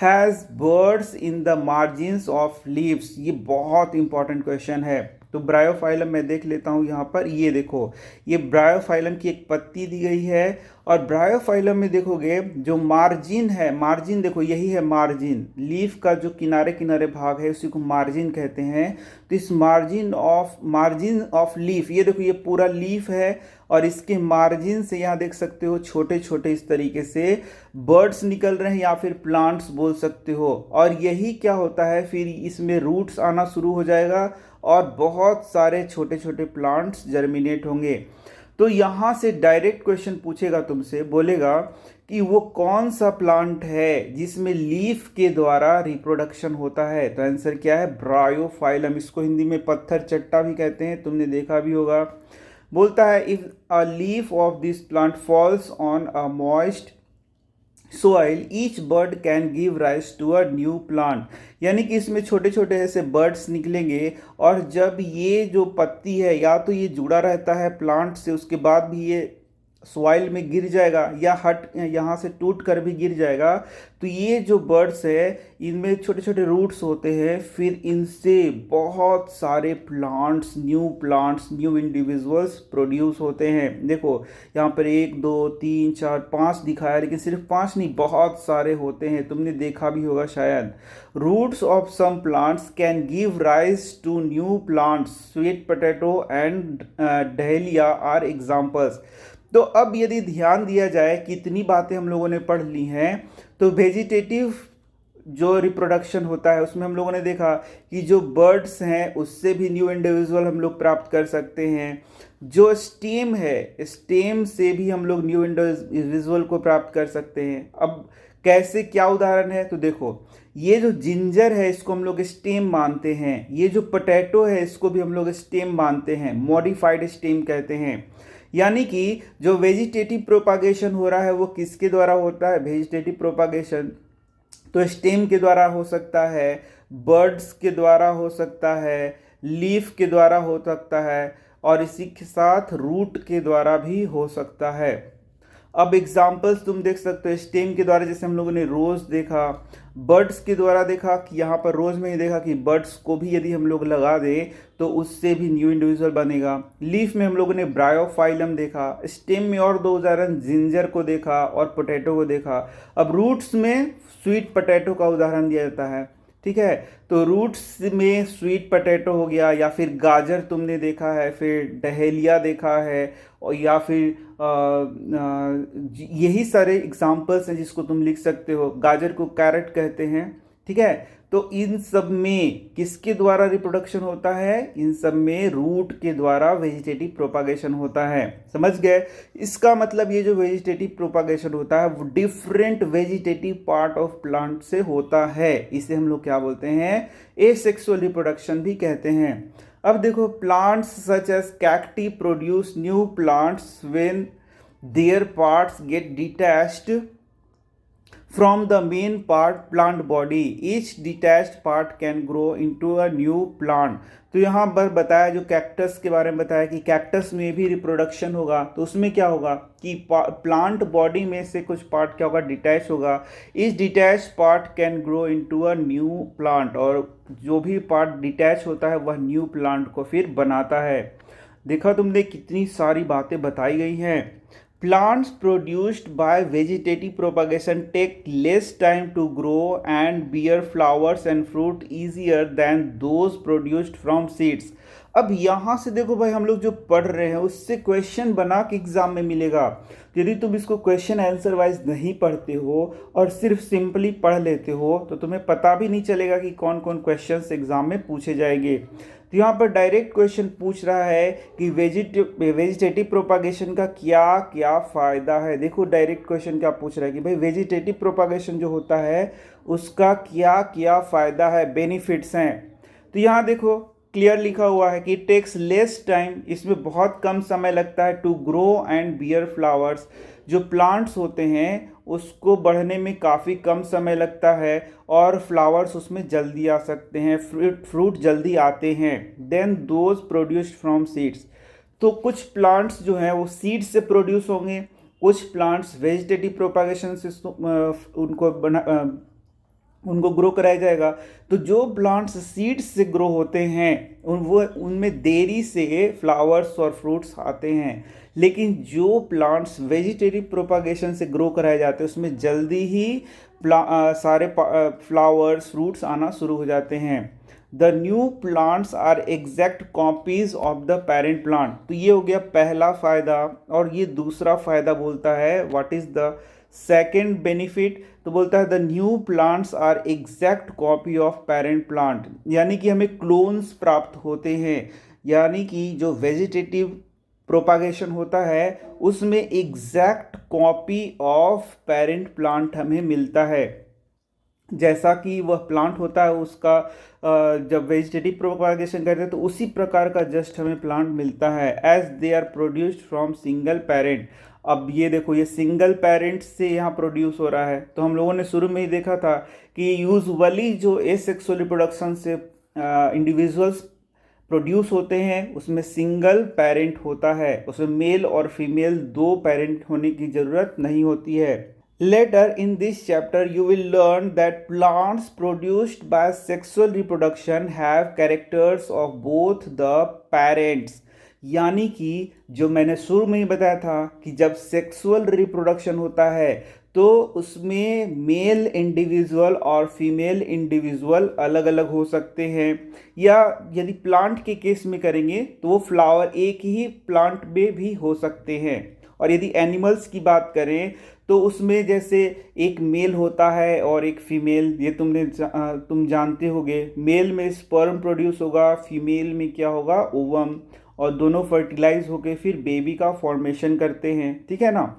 Has birds in the margins of leaves. ये बहुत इंपॉर्टेंट क्वेश्चन है. तो ब्रायोफाइलम मैं देख लेता हूँ यहाँ पर. ये देखो, ये ब्रायोफाइलम की एक पत्ती दी गई है. और ब्रायोफाइलम में देखोगे जो मार्जिन है, मार्जिन देखो, यही है मार्जिन. लीफ का जो किनारे किनारे भाग है उसी को मार्जिन कहते हैं. तो इस मार्जिन ऑफ लीफ, ये देखो, ये पूरा लीफ है और इसके मार्जिन से यहाँ देख सकते हो छोटे छोटे इस तरीके से बर्ड्स निकल रहे हैं, या फिर प्लांट्स बोल सकते हो. और यही क्या होता है, फिर इसमें रूट्स आना शुरू हो जाएगा और बहुत सारे छोटे छोटे प्लांट्स जर्मिनेट होंगे. तो यहाँ से डायरेक्ट क्वेश्चन पूछेगा तुमसे, बोलेगा कि वो कौन सा प्लांट है जिसमें लीफ के द्वारा रिप्रोडक्शन होता है. तो आंसर क्या है? ब्रायोफाइलम. इसको हिंदी में पत्थर चट्टा भी कहते हैं, तुमने देखा भी होगा. बोलता है if a leaf of this plant falls on a moist soil each bud can give rise to a new plant. यानी कि इसमें छोटे छोटे ऐसे बर्ड्स निकलेंगे और जब ये जो पत्ती है, या तो ये जुड़ा रहता है प्लांट से, उसके बाद भी ये सॉइल में गिर जाएगा या यहाँ से टूट कर भी गिर जाएगा. तो ये जो बर्ड्स है इनमें छोटे छोटे रूट्स होते हैं, फिर इनसे बहुत सारे प्लांट्स, न्यू इंडिविजुअल्स प्रोड्यूस होते हैं. देखो यहाँ पर 1 2 3 4 5 दिखाया, लेकिन सिर्फ 5 नहीं, बहुत सारे होते हैं, तुमने देखा भी होगा शायद. Roots of some plants can give rise to new plants. Sweet potato and dahlia are examples. तो अब यदि ध्यान दिया जाए कि इतनी बातें हम लोगों ने पढ़ ली हैं, तो वेजिटेटिव जो रिप्रोडक्शन होता है उसमें हम लोगों ने देखा कि जो बर्ड्स हैं उससे भी न्यू इंडिविजुअल हम लोग प्राप्त कर सकते हैं। जो स्टेम है, स्टेम से भी हम लोग न्यू इंडिविजुअल को प्राप्त कर सकते हैं। अब कैसे, क्या उदाहरण है, तो देखो ये जो जिंजर है इसको हम लोग स्टेम मानते हैं, ये जो पोटैटो है इसको भी हम लोग स्टेम मानते हैं, मॉडिफाइड स्टेम कहते हैं। यानी कि जो वेजिटेटिव प्रोपागेशन हो रहा है वो किसके द्वारा होता है, वेजिटेटिव प्रोपागेशन तो स्टेम के द्वारा हो सकता है, बर्ड्स के द्वारा हो सकता है, लीफ के द्वारा हो सकता है, और इसी के साथ रूट के द्वारा भी हो सकता है। अब एग्जाम्पल्स तुम देख सकते हो, स्टेम के द्वारा जैसे हम लोगों ने रोज देखा, बर्ड्स के द्वारा देखा कि यहाँ पर रोज में ही देखा कि बर्ड्स को भी यदि हम लोग लगा दें तो उससे भी न्यू इंडिविजुअल बनेगा। लीफ में हम लोगों ने ब्रायोफाइलम देखा, स्टेम में और दो उदाहरण जिंजर को देखा और पोटैटो को देखा। अब रूट्स में स्वीट पोटैटो का उदाहरण दिया जाता है, ठीक है। तो रूट्स में स्वीट पोटैटो हो गया, या फिर गाजर तुमने देखा है, फिर डहेलिया देखा है, और या फिर यही सारे एग्जाम्पल्स हैं जिसको तुम लिख सकते हो। गाजर को कैरेट कहते हैं, ठीक है। तो इन सब में किसके द्वारा रिप्रोडक्शन होता है, इन सब में रूट के द्वारा वेजिटेटिव प्रोपागेशन होता है। समझ गए? इसका मतलब ये जो वेजिटेटिव प्रोपागेशन होता है वो different vegetative part of plant से होता है। इसे हम लोग क्या बोलते हैं, एसेक्सुअल रिप्रोडक्शन भी कहते हैं। अब देखो, plants such as cacti produce new plants when their parts get detached from the main plant body. Each detached part can grow into a new plant. तो यहाँ पर बताया, जो कैक्टस के बारे में बताया कि कैक्टस में भी रिप्रोडक्शन होगा, तो उसमें क्या होगा कि प्लांट बॉडी में से कुछ पार्ट क्या होगा, डिटैच होगा। इस detach part can grow into a new plant, और जो भी पार्ट डिटैच होता है वह न्यू प्लांट को फिर बनाता है। देखा तुमने कितनी सारी बातें बताई गई हैं। Plants produced by vegetative propagation take less time to grow and bear flowers and fruit easier than those produced from seeds. अब यहाँ से देखो भाई, हम लोग जो पढ़ रहे हैं उससे क्वेश्चन बना के एग्जाम में मिलेगा। यदि तुम इसको क्वेश्चन आंसर वाइज नहीं पढ़ते हो और सिर्फ सिंपली पढ़ लेते हो तो तुम्हें पता भी नहीं चलेगा कि कौन कौन क्वेश्चंस एग्जाम में पूछे जाएंगे। तो यहाँ पर डायरेक्ट क्वेश्चन पूछ रहा है कि वेजिटेटिव प्रोपागेशन का क्या क्या फ़ायदा है। देखो डायरेक्ट क्वेश्चन क्या पूछ रहा है कि भाई वेजिटेटिव प्रोपागेशन जो होता है उसका क्या क्या फ़ायदा है, बेनिफिट्स हैं। तो यहाँ देखो क्लियर लिखा हुआ है कि इट टेक्स लेस टाइम, इसमें बहुत कम समय लगता है, to grow and bear flowers, जो प्लांट्स होते हैं उसको बढ़ने में काफ़ी कम समय लगता है और फ्लावर्स उसमें जल्दी आ सकते हैं, फ्रूट जल्दी आते हैं। Then those produced from seeds, तो कुछ प्लांट्स जो हैं वो सीड से प्रोड्यूस होंगे, कुछ प्लांट्स वेजिटेटिव प्रोपागेशन से उनको ग्रो कराया जाएगा। तो जो प्लांट्स सीड्स से ग्रो होते हैं उनमें देरी से फ्लावर्स और फ्रूट्स आते हैं, लेकिन जो प्लांट्स वेजिटेटिव प्रोपागेशन से ग्रो कराए जाते हैं उसमें जल्दी ही सारे फ्लावर्स फ्रूट्स आना शुरू हो जाते हैं। The new plants are exact copies of the parent plant. तो ये हो गया पहला फ़ायदा। और ये दूसरा फ़ायदा बोलता है what is the second benefit, तो बोलता है the new plants are exact copy of parent plant, यानी कि हमें क्लोन्स प्राप्त होते हैं। यानी कि जो वेजिटेटिव प्रोपागेशन होता है उसमें exact copy of parent plant हमें मिलता है। जैसा कि वह प्लांट होता है उसका जब वेजिटेटिव प्रोपागेशन करते हैं तो उसी प्रकार का जस्ट हमें प्लांट मिलता है, as they are produced from single parent. अब ये देखो, ये सिंगल पेरेंट से यहाँ प्रोड्यूस हो रहा है। तो हम लोगों ने शुरू में ही देखा था कि यूजुअली जो एसेक्सुअल रिप्रोडक्शन से इंडिविजुअल्स प्रोड्यूस होते हैं उसमें सिंगल पेरेंट होता है, उसमें मेल और फीमेल दो पेरेंट होने की ज़रूरत नहीं होती है। Later in this chapter you will learn that plants produced by sexual reproduction have characters of both the parents। यानी कि जो मैंने शुरू में ही बताया था कि जब सेक्सुअल रिप्रोडक्शन होता है तो उसमें मेल इंडिविजुअल और फीमेल इंडिविजुअल अलग अलग हो सकते हैं, या यदि प्लांट के केस में करेंगे तो वो फ्लावर एक ही प्लांट में भी हो सकते हैं। और यदि एनिमल्स की बात करें तो उसमें जैसे एक मेल होता है और एक फीमेल, ये तुम जानते होगे। मेल में स्पर्म प्रोड्यूस होगा, फीमेल में क्या होगा, ओवम, और दोनों फर्टिलाइज होके फिर बेबी का फॉर्मेशन करते हैं, ठीक है ना।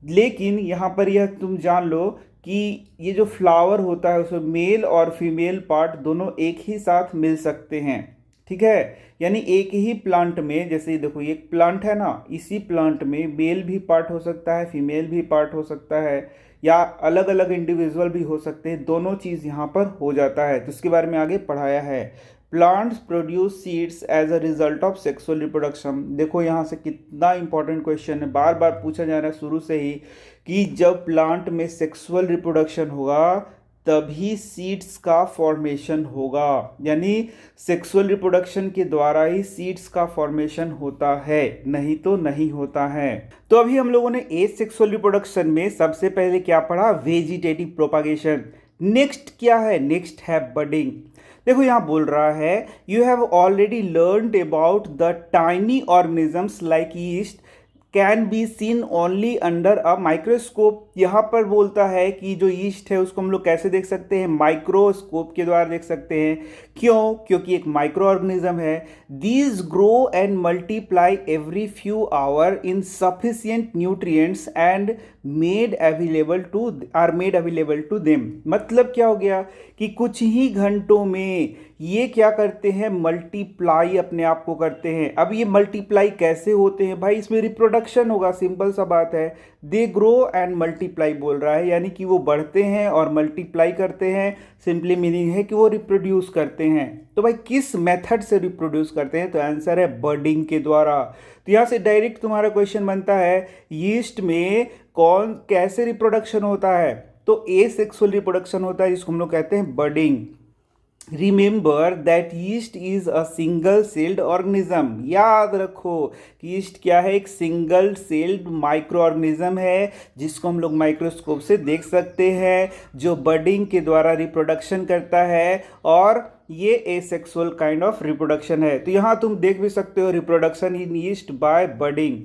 लेकिन यहाँ पर यह तुम जान लो कि ये जो फ्लावर होता है उसमें मेल और फीमेल पार्ट दोनों एक ही साथ मिल सकते हैं, ठीक है। यानी एक ही प्लांट में, जैसे देखो ये एक प्लांट है ना, इसी प्लांट में मेल भी पार्ट हो सकता है, फीमेल भी पार्ट हो सकता है, या अलग अलग इंडिविजुअल भी हो सकते हैं, दोनों चीज़ यहाँ पर हो जाता है। तो इसके बारे में आगे पढ़ाया है। Plants produce seeds as a result of sexual reproduction. देखो यहाँ से कितना इंपॉर्टेंट क्वेश्चन है, बार बार पूछा जा रहा है शुरू से ही, कि जब प्लांट में सेक्सुअल रिप्रोडक्शन होगा तभी सीड्स का फॉर्मेशन होगा। यानी सेक्सुअल रिप्रोडक्शन के द्वारा ही सीड्स का फॉर्मेशन होता है, नहीं तो नहीं होता है। तो अभी हम लोगों ने एसेक्सुअल रिप्रोडक्शन में सबसे पहले क्या पढ़ा, वेजिटेटिव प्रोपागेशन। नेक्स्ट क्या है, नेक्स्ट है बडिंग। देखो यहाँ बोल रहा है, you have already learned about the tiny organisms like yeast can be seen only under a microscope. यहाँ पर बोलता है कि जो यीस्ट है उसको हम लोग कैसे देख सकते हैं, माइक्रोस्कोप के द्वारा देख सकते हैं। क्यों, क्योंकि एक माइक्रो ऑर्गेनिज्म है। These grow and multiply every few hour in sufficient nutrients and made available to them. मतलब क्या हो गया कि कुछ ही घंटों में ये क्या करते हैं, मल्टीप्लाई अपने आप को करते हैं। अब ये मल्टीप्लाई कैसे होते हैं भाई, इसमें रिप्रोडक्शन होगा, सिंपल सा बात है। दे ग्रो एंड मल्टीप्लाई बोल रहा है, यानी कि वो बढ़ते हैं और मल्टीप्लाई करते हैं। सिंपली मीनिंग है कि वो रिप्रोड्यूस करते हैं। तो भाई किस मेथड से रिप्रोड्यूस करते हैं, तो आंसर है बर्डिंग के द्वारा। तो यहाँ से डायरेक्ट तुम्हारा क्वेश्चन बनता है, यीस्ट में कौन कैसे रिप्रोडक्शन होता है, तो एसेक्सुअल रिप्रोडक्शन होता है, जिसको हम लोग कहते हैं budding. Remember that yeast is a single celled organism. याद रखो कि यीस्ट क्या है, एक सिंगल सेल्ड माइक्रो ऑर्गेनिज्म है, जिसको हम लोग माइक्रोस्कोप से देख सकते हैं, जो बडिंग के द्वारा रिप्रोडक्शन करता है। और ये एसेक्सुअल काइंड ऑफ रिप्रोडक्शन है। तो यहाँ तुम देख भी सकते हो, reproduction in yeast by budding.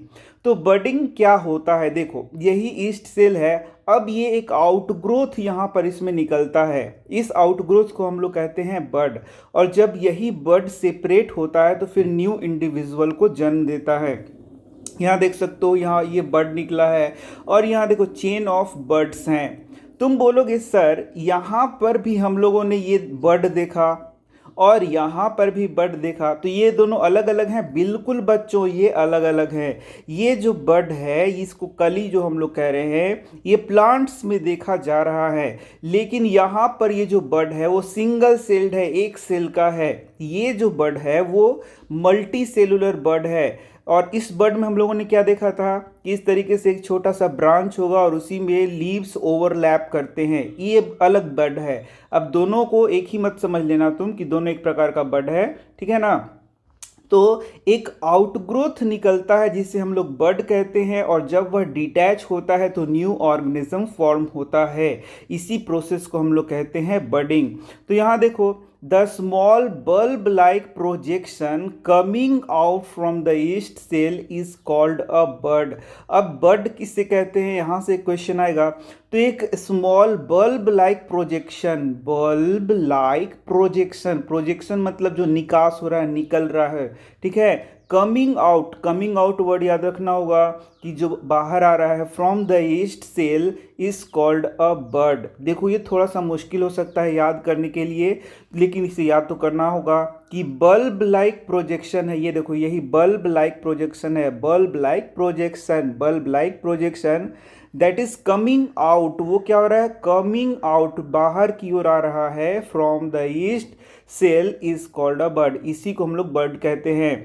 तो बडिंग क्या होता है, देखो यही ईस्ट सेल है। अब ये एक आउटग्रोथ यहाँ पर इसमें निकलता है, इस आउटग्रोथ को हम लोग कहते हैं बड। और जब यही बड सेपरेट होता है तो फिर न्यू इंडिविजुअल को जन्म देता है। यहाँ देख सकते हो, यहाँ ये बड निकला है और यहाँ देखो चेन ऑफ बर्ड्स हैं। तुम बोलोगे सर यहाँ पर भी हम लोगों ने ये बड देखा और यहाँ पर भी बड देखा, तो ये दोनों अलग अलग हैं। बिल्कुल बच्चों, ये अलग अलग हैं। ये जो बड है, इसको कली जो हम लोग कह रहे हैं, ये प्लांट्स में देखा जा रहा है। लेकिन यहाँ पर ये जो बड है वो सिंगल सेल्ड है, एक सेल का है। ये जो बड है वो मल्टी सेलुलर बड है। और इस बड में हम लोगों ने क्या देखा था कि इस तरीके से एक छोटा सा ब्रांच होगा और उसी में लीव्स ओवरलैप करते हैं। ये अलग बड है। अब दोनों को एक ही मत समझ लेना तुम कि दोनों एक प्रकार का बड है, ठीक है ना। तो एक आउटग्रोथ निकलता है जिसे हम लोग बड कहते हैं, और जब वह डिटैच होता है तो न्यू ऑर्गेनिज्म फॉर्म होता है। इसी प्रोसेस को हम लोग कहते हैं बडिंग। तो यहाँ देखो, the small bulb like projection coming out from the yeast cell is called a bud. अब बड किससे कहते हैं, यहाँ से क्वेश्चन आएगा। तो एक small bulb like projection, bulb like projection, projection मतलब जो निकास हो रहा है, निकल रहा है, ठीक है। कमिंग आउट वर्ड याद रखना होगा कि जो बाहर आ रहा है, from the yeast cell is called a bud. देखो ये थोड़ा सा मुश्किल हो सकता है याद करने के लिए, लेकिन इसे याद तो करना होगा कि बल्ब लाइक प्रोजेक्शन है। ये देखो यही बल्ब लाइक प्रोजेक्शन है, bulb like projection that is coming out. वो क्या हो रहा है, कमिंग आउट, बाहर की ओर आ रहा है, from the yeast cell is called a bud. इसी को हम लोग बर्ड कहते हैं।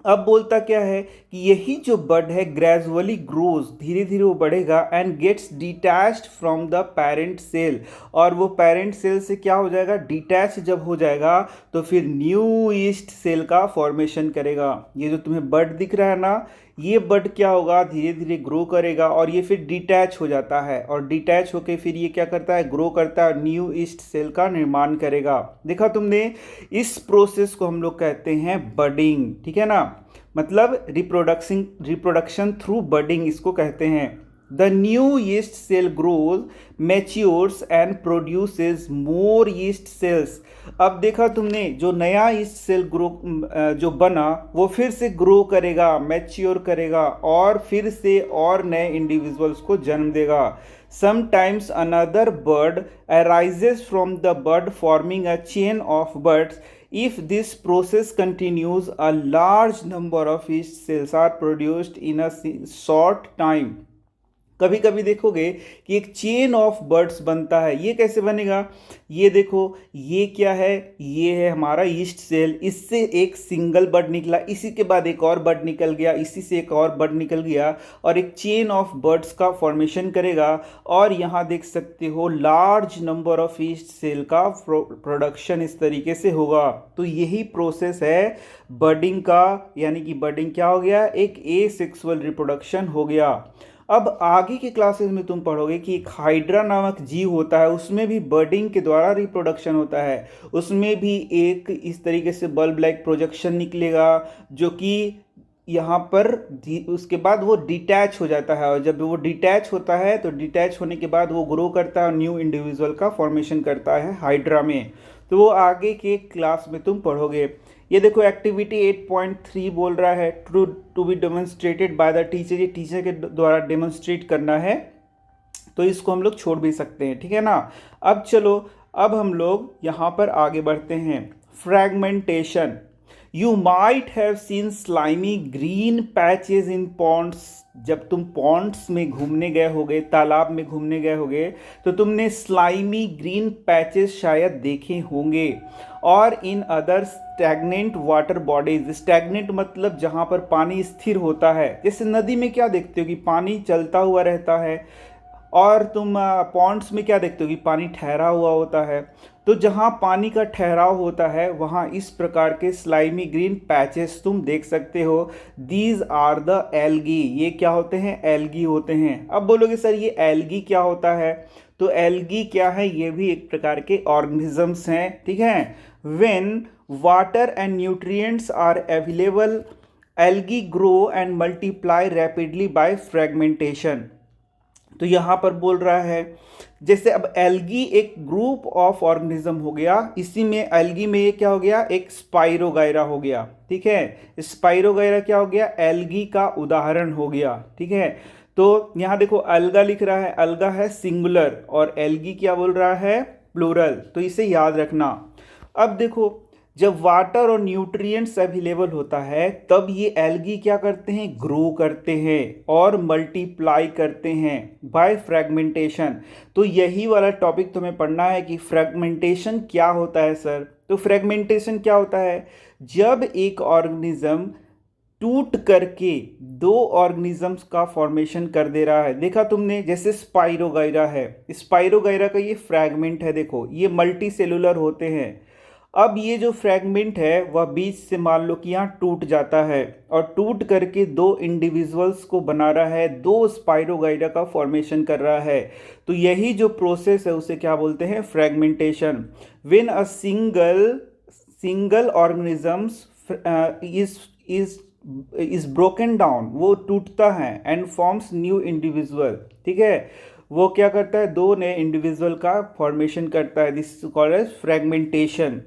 अब बोलता क्या है कि यही जो बड है ग्रेजुअली ग्रोज, धीरे धीरे वो बढ़ेगा, and gets detached from the parent cell. और वो पेरेंट सेल से क्या हो जाएगा, डिटैच जब हो जाएगा तो फिर न्यू ईस्ट सेल का फॉर्मेशन करेगा। ये जो तुम्हें बड दिख रहा है ना, ये बड क्या होगा, धीरे धीरे ग्रो करेगा और ये फिर डिटैच हो जाता है, और डिटैच होके फिर ये क्या करता है, ग्रो करता है, न्यू ईस्ट सेल का निर्माण करेगा। देखा तुमने, इस प्रोसेस को हम लोग कहते हैं बडिंग, ठीक है ना। मतलब रिप्रोडक्शन थ्रू बडिंग इसको कहते हैं। The new yeast cell grows, matures and produces more yeast cells. अब देखा तुमने, जो नया यीस्ट सेल ग्रो जो बना वो फिर से ग्रो करेगा, मैच्योर करेगा और फिर से और नए इंडिविजुअल्स को जन्म देगा। Sometimes another bird arises from the bird forming a chain of birds. If this process continues, a large number of yeast cells are produced in a short time. कभी कभी देखोगे कि एक चेन ऑफ बर्ड्स बनता है। ये कैसे बनेगा? ये देखो, ये क्या है? ये है हमारा ईस्ट सेल। इससे एक सिंगल बर्ड निकला, इसी के बाद एक और बर्ड निकल गया, इसी से एक और बर्ड निकल गया और एक चेन ऑफ बर्ड्स का फॉर्मेशन करेगा। और यहाँ देख सकते हो large number of yeast cell का प्रोडक्शन इस तरीके से होगा। तो यही प्रोसेस है बर्डिंग का, यानी कि बर्डिंग क्या हो गया? एक एसेक्सुअल रिप्रोडक्शन हो गया। अब आगे के क्लासेस में तुम पढ़ोगे कि एक हाइड्रा नामक जीव होता है, उसमें भी बर्डिंग के द्वारा रिप्रोडक्शन होता है। उसमें भी एक इस तरीके से बल्ब लाइक प्रोजेक्शन निकलेगा जो कि यहाँ पर उसके बाद वो डिटैच हो जाता है। और जब वो डिटैच होता है तो डिटैच होने के बाद वो ग्रो करता है और न्यू इंडिविजुअल का फॉर्मेशन करता है हाइड्रा में। तो वो आगे के क्लास में तुम पढ़ोगे। ये देखो एक्टिविटी 8.3 बोल रहा है to be demonstrated by the teacher. ये टीचर के द्वारा डेमोन्स्ट्रेट करना है, तो इसको हम लोग छोड़ भी सकते हैं, ठीक है ना। अब चलो, अब हम लोग यहाँ पर आगे बढ़ते हैं। Fragmentation. You might have seen slimy green patches in ponds. जब तुम पॉन्ड्स में घूमने गए होगे, तालाब में घूमने गए होगे, तो तुमने स्लाइमी ग्रीन पैचेज शायद देखे होंगे। और in other stagnant water bodies. Stagnant मतलब जहाँ पर पानी स्थिर होता है। जैसे नदी में क्या देखते हो कि पानी चलता हुआ रहता है, और तुम पॉन्ड्स में क्या देखते हो कि पानी ठहरा हुआ होता है। तो जहाँ पानी का ठहराव होता है वहाँ इस प्रकार के स्लाइमी ग्रीन पैचेस तुम देख सकते हो। These are the algae. ये क्या होते हैं? एल्गी होते हैं। अब बोलोगे सर ये एल्गी क्या होता है? तो एल्गी क्या है? ये भी एक प्रकार के ऑर्गेनिजम्स हैं, ठीक है। When water and nutrients are available, algae grow and multiply rapidly by fragmentation. तो यहाँ पर बोल रहा है जैसे अब एल्गी एक ग्रुप ऑफ ऑर्गेनिज्म हो गया, इसी में एल्गी में ये क्या हो गया? एक स्पाइरोगाइरा हो गया, ठीक है। स्पाइरोगाइरा क्या हो गया? एल्गी का उदाहरण हो गया, ठीक है। तो यहाँ देखो अल्गा लिख रहा है, अल्गा है सिंगुलर और एल्गी क्या बोल रहा है? प्लूरल। तो इसे याद रखना। अब देखो, जब वाटर और न्यूट्रिएंट्स अवेलेबल होता है तब ये एल्गी क्या करते हैं? ग्रो करते हैं और मल्टीप्लाई करते हैं बाय फ्रेगमेंटेशन। तो यही वाला टॉपिक तुम्हें पढ़ना है कि फ्रेगमेंटेशन क्या होता है सर। तो फ्रेगमेंटेशन क्या होता है? जब एक ऑर्गेनिज्म टूट करके दो ऑर्गेनिजम्स का फॉर्मेशन कर दे रहा है। देखा तुमने, जैसे स्पाइरोगाइरा है, स्पाइरोगाइरा का ये फ्रैगमेंट है, देखो ये मल्टी सेलुलर होते हैं। अब ये जो फ्रैगमेंट है वह बीच से मान लो कि यहाँ टूट जाता है और टूट करके दो इंडिविजुअल्स को बना रहा है, दो स्पाइरोगाइरा का फॉर्मेशन कर रहा है। तो यही जो प्रोसेस है उसे क्या बोलते हैं? Fragmentation. When a single organisms is broken down, वो टूटता है एंड फॉर्म्स न्यू इंडिविजुअल, ठीक है। वो क्या करता है? दो नए इंडिविजुअल का फॉर्मेशन करता है। This is called as fragmentation.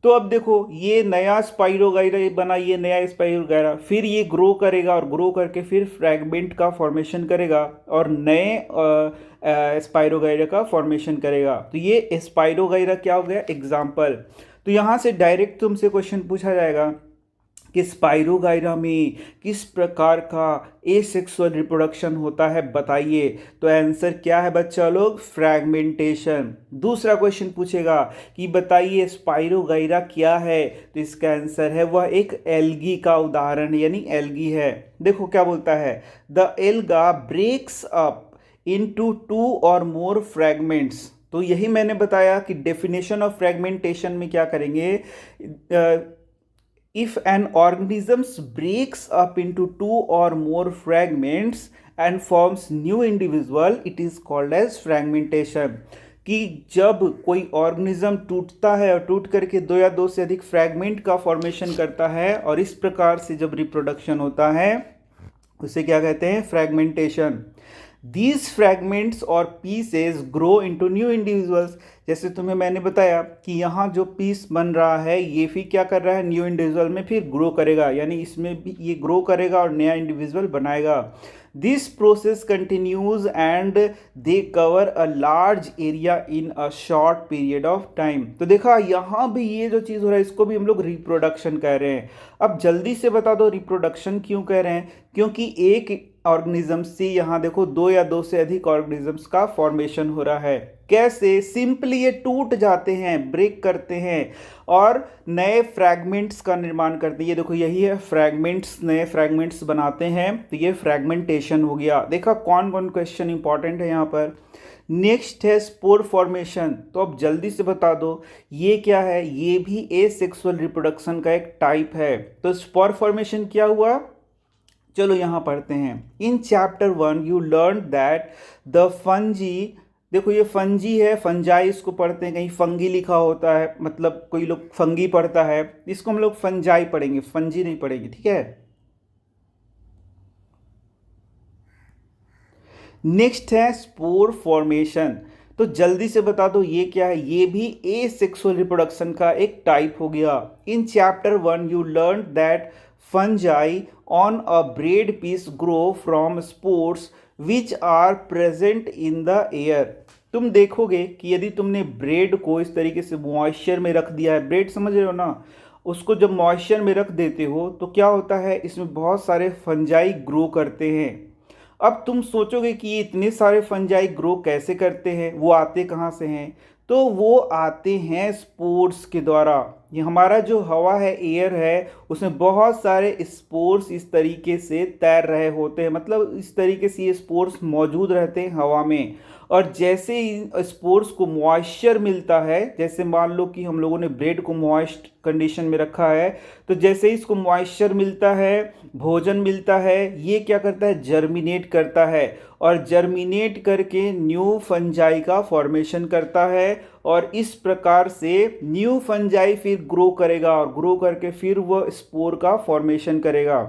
तो अब देखो, ये नया स्पाइरोगाइरा बना, ये नया स्पाइरोगाइरा, फिर ये ग्रो करेगा और ग्रो करके फिर फ्रैगमेंट का फॉर्मेशन करेगा और नए स्पाइरोगाइरा का फॉर्मेशन करेगा। तो ये स्पाइरोगाइरा क्या हो गया? एग्जाम्पल। तो यहाँ से डायरेक्ट तुमसे क्वेश्चन पूछा जाएगा कि स्पाइरोगाइरा में किस प्रकार का एसेक्सुअल रिप्रोडक्शन होता है, बताइए। तो आंसर क्या है बच्चा लोग? फ्रैगमेंटेशन। दूसरा क्वेश्चन पूछेगा कि बताइए स्पाइरोगाइरा क्या है, तो इसका आंसर है वह एक एल्गी का उदाहरण यानी एल्गी है। देखो क्या बोलता है? The alga breaks up into 2 और मोर फ्रैगमेंट्स। तो यही मैंने बताया कि डेफिनेशन ऑफ फ्रैगमेंटेशन में क्या करेंगे? If an organism breaks up into 2 or more fragments and forms new individual, it is called as fragmentation. कि जब कोई ऑर्गेनिज्म टूटता है और टूट करके दो या दो से अधिक फ्रैगमेंट का फॉर्मेशन करता है और इस प्रकार से जब रिप्रोडक्शन होता है उसे क्या कहते हैं, फ्रैगमेंटेशन। दीज फ्रैगमेंट्स और pieces grow into new individuals. जैसे तुम्हें मैंने बताया कि यहाँ जो पीस बन रहा है ये फिर क्या कर रहा है, न्यू इंडिविजुअल में फिर ग्रो करेगा, यानी इसमें भी ये ग्रो करेगा और नया इंडिविजुअल बनाएगा। This process continues and they cover a large area in a short period of time. तो देखा यहाँ भी ये जो चीज़ हो रहा है इसको भी हम लोग रिप्रोडक्शन कह रहे हैं। अब जल्दी से बता दो रिप्रोडक्शन क्यों कह रहे हैं, क्योंकि एक ऑर्गेनिज्म से यहाँ देखो दो या दो से अधिक ऑर्गेनिजम्स का फॉर्मेशन हो रहा है। कैसे, सिंपली ये टूट जाते हैं, ब्रेक करते हैं और नए फ्रैगमेंट्स का निर्माण करते हैं। ये देखो यही है फ्रैगमेंट्स, नए फ्रैगमेंट्स बनाते हैं, तो ये फ्रैगमेंटेशन हो गया। देखा कौन कौन क्वेश्चन इंपॉर्टेंट है यहाँ पर। नेक्स्ट है स्पोर फॉर्मेशन। तो अब जल्दी से बता दो ये क्या है, ये भी एसेक्सुअल रिप्रोडक्शन का एक टाइप है। तो स्पोर फॉर्मेशन क्या हुआ, चलो यहाँ पढ़ते हैं। इन chapter 1 you learn that the fungi, देखो ये फंजी है, फंजाई इसको पढ़ते हैं, कहीं फंगी लिखा होता है, मतलब कोई लोग फंगी पढ़ता है, इसको हम लोग फंजाई पढ़ेंगे, फंजी नहीं पढ़ेंगे, ठीक है। नेक्स्ट है स्पोर फॉर्मेशन। तो जल्दी से बता दो ये क्या है, ये भी एसेक्सुअल रिप्रोडक्शन का एक टाइप हो गया। In chapter 1 you learn that fungi on a bread piece grow from spores which are present in the air. तुम देखोगे कि यदि तुमने ब्रेड को इस तरीके से मॉइस्चर में रख दिया है, ब्रेड समझ रहे हो ना, उसको जब मॉइस्चर में रख देते हो तो क्या होता है, इसमें बहुत सारे फंजाई ग्रो करते हैं। अब तुम सोचोगे कि ये इतने सारे फंजाई ग्रो कैसे करते हैं, वो आते कहाँ से हैं, तो वो आते हैं स्पोर्स के द्वारा। ये हमारा जो हवा है, एयर है, उसमें बहुत सारे स्पोर्स इस तरीके से तैर रहे होते हैं, मतलब इस तरीके से ये स्पोर्स मौजूद रहते हैं हवा में। और जैसे ही स्पोर्स को मॉइस्चर मिलता है, जैसे मान लो कि हम लोगों ने ब्रेड को मॉइस्ट कंडीशन में रखा है, तो जैसे ही इसको मॉइस्चर मिलता है, भोजन मिलता है, ये क्या करता है, जर्मिनेट करता है और जर्मिनेट करके न्यू फंजाई का फॉर्मेशन करता है। और इस प्रकार से न्यू फंजाई फिर ग्रो करेगा और ग्रो करके फिर वह स्पोर का फॉर्मेशन करेगा।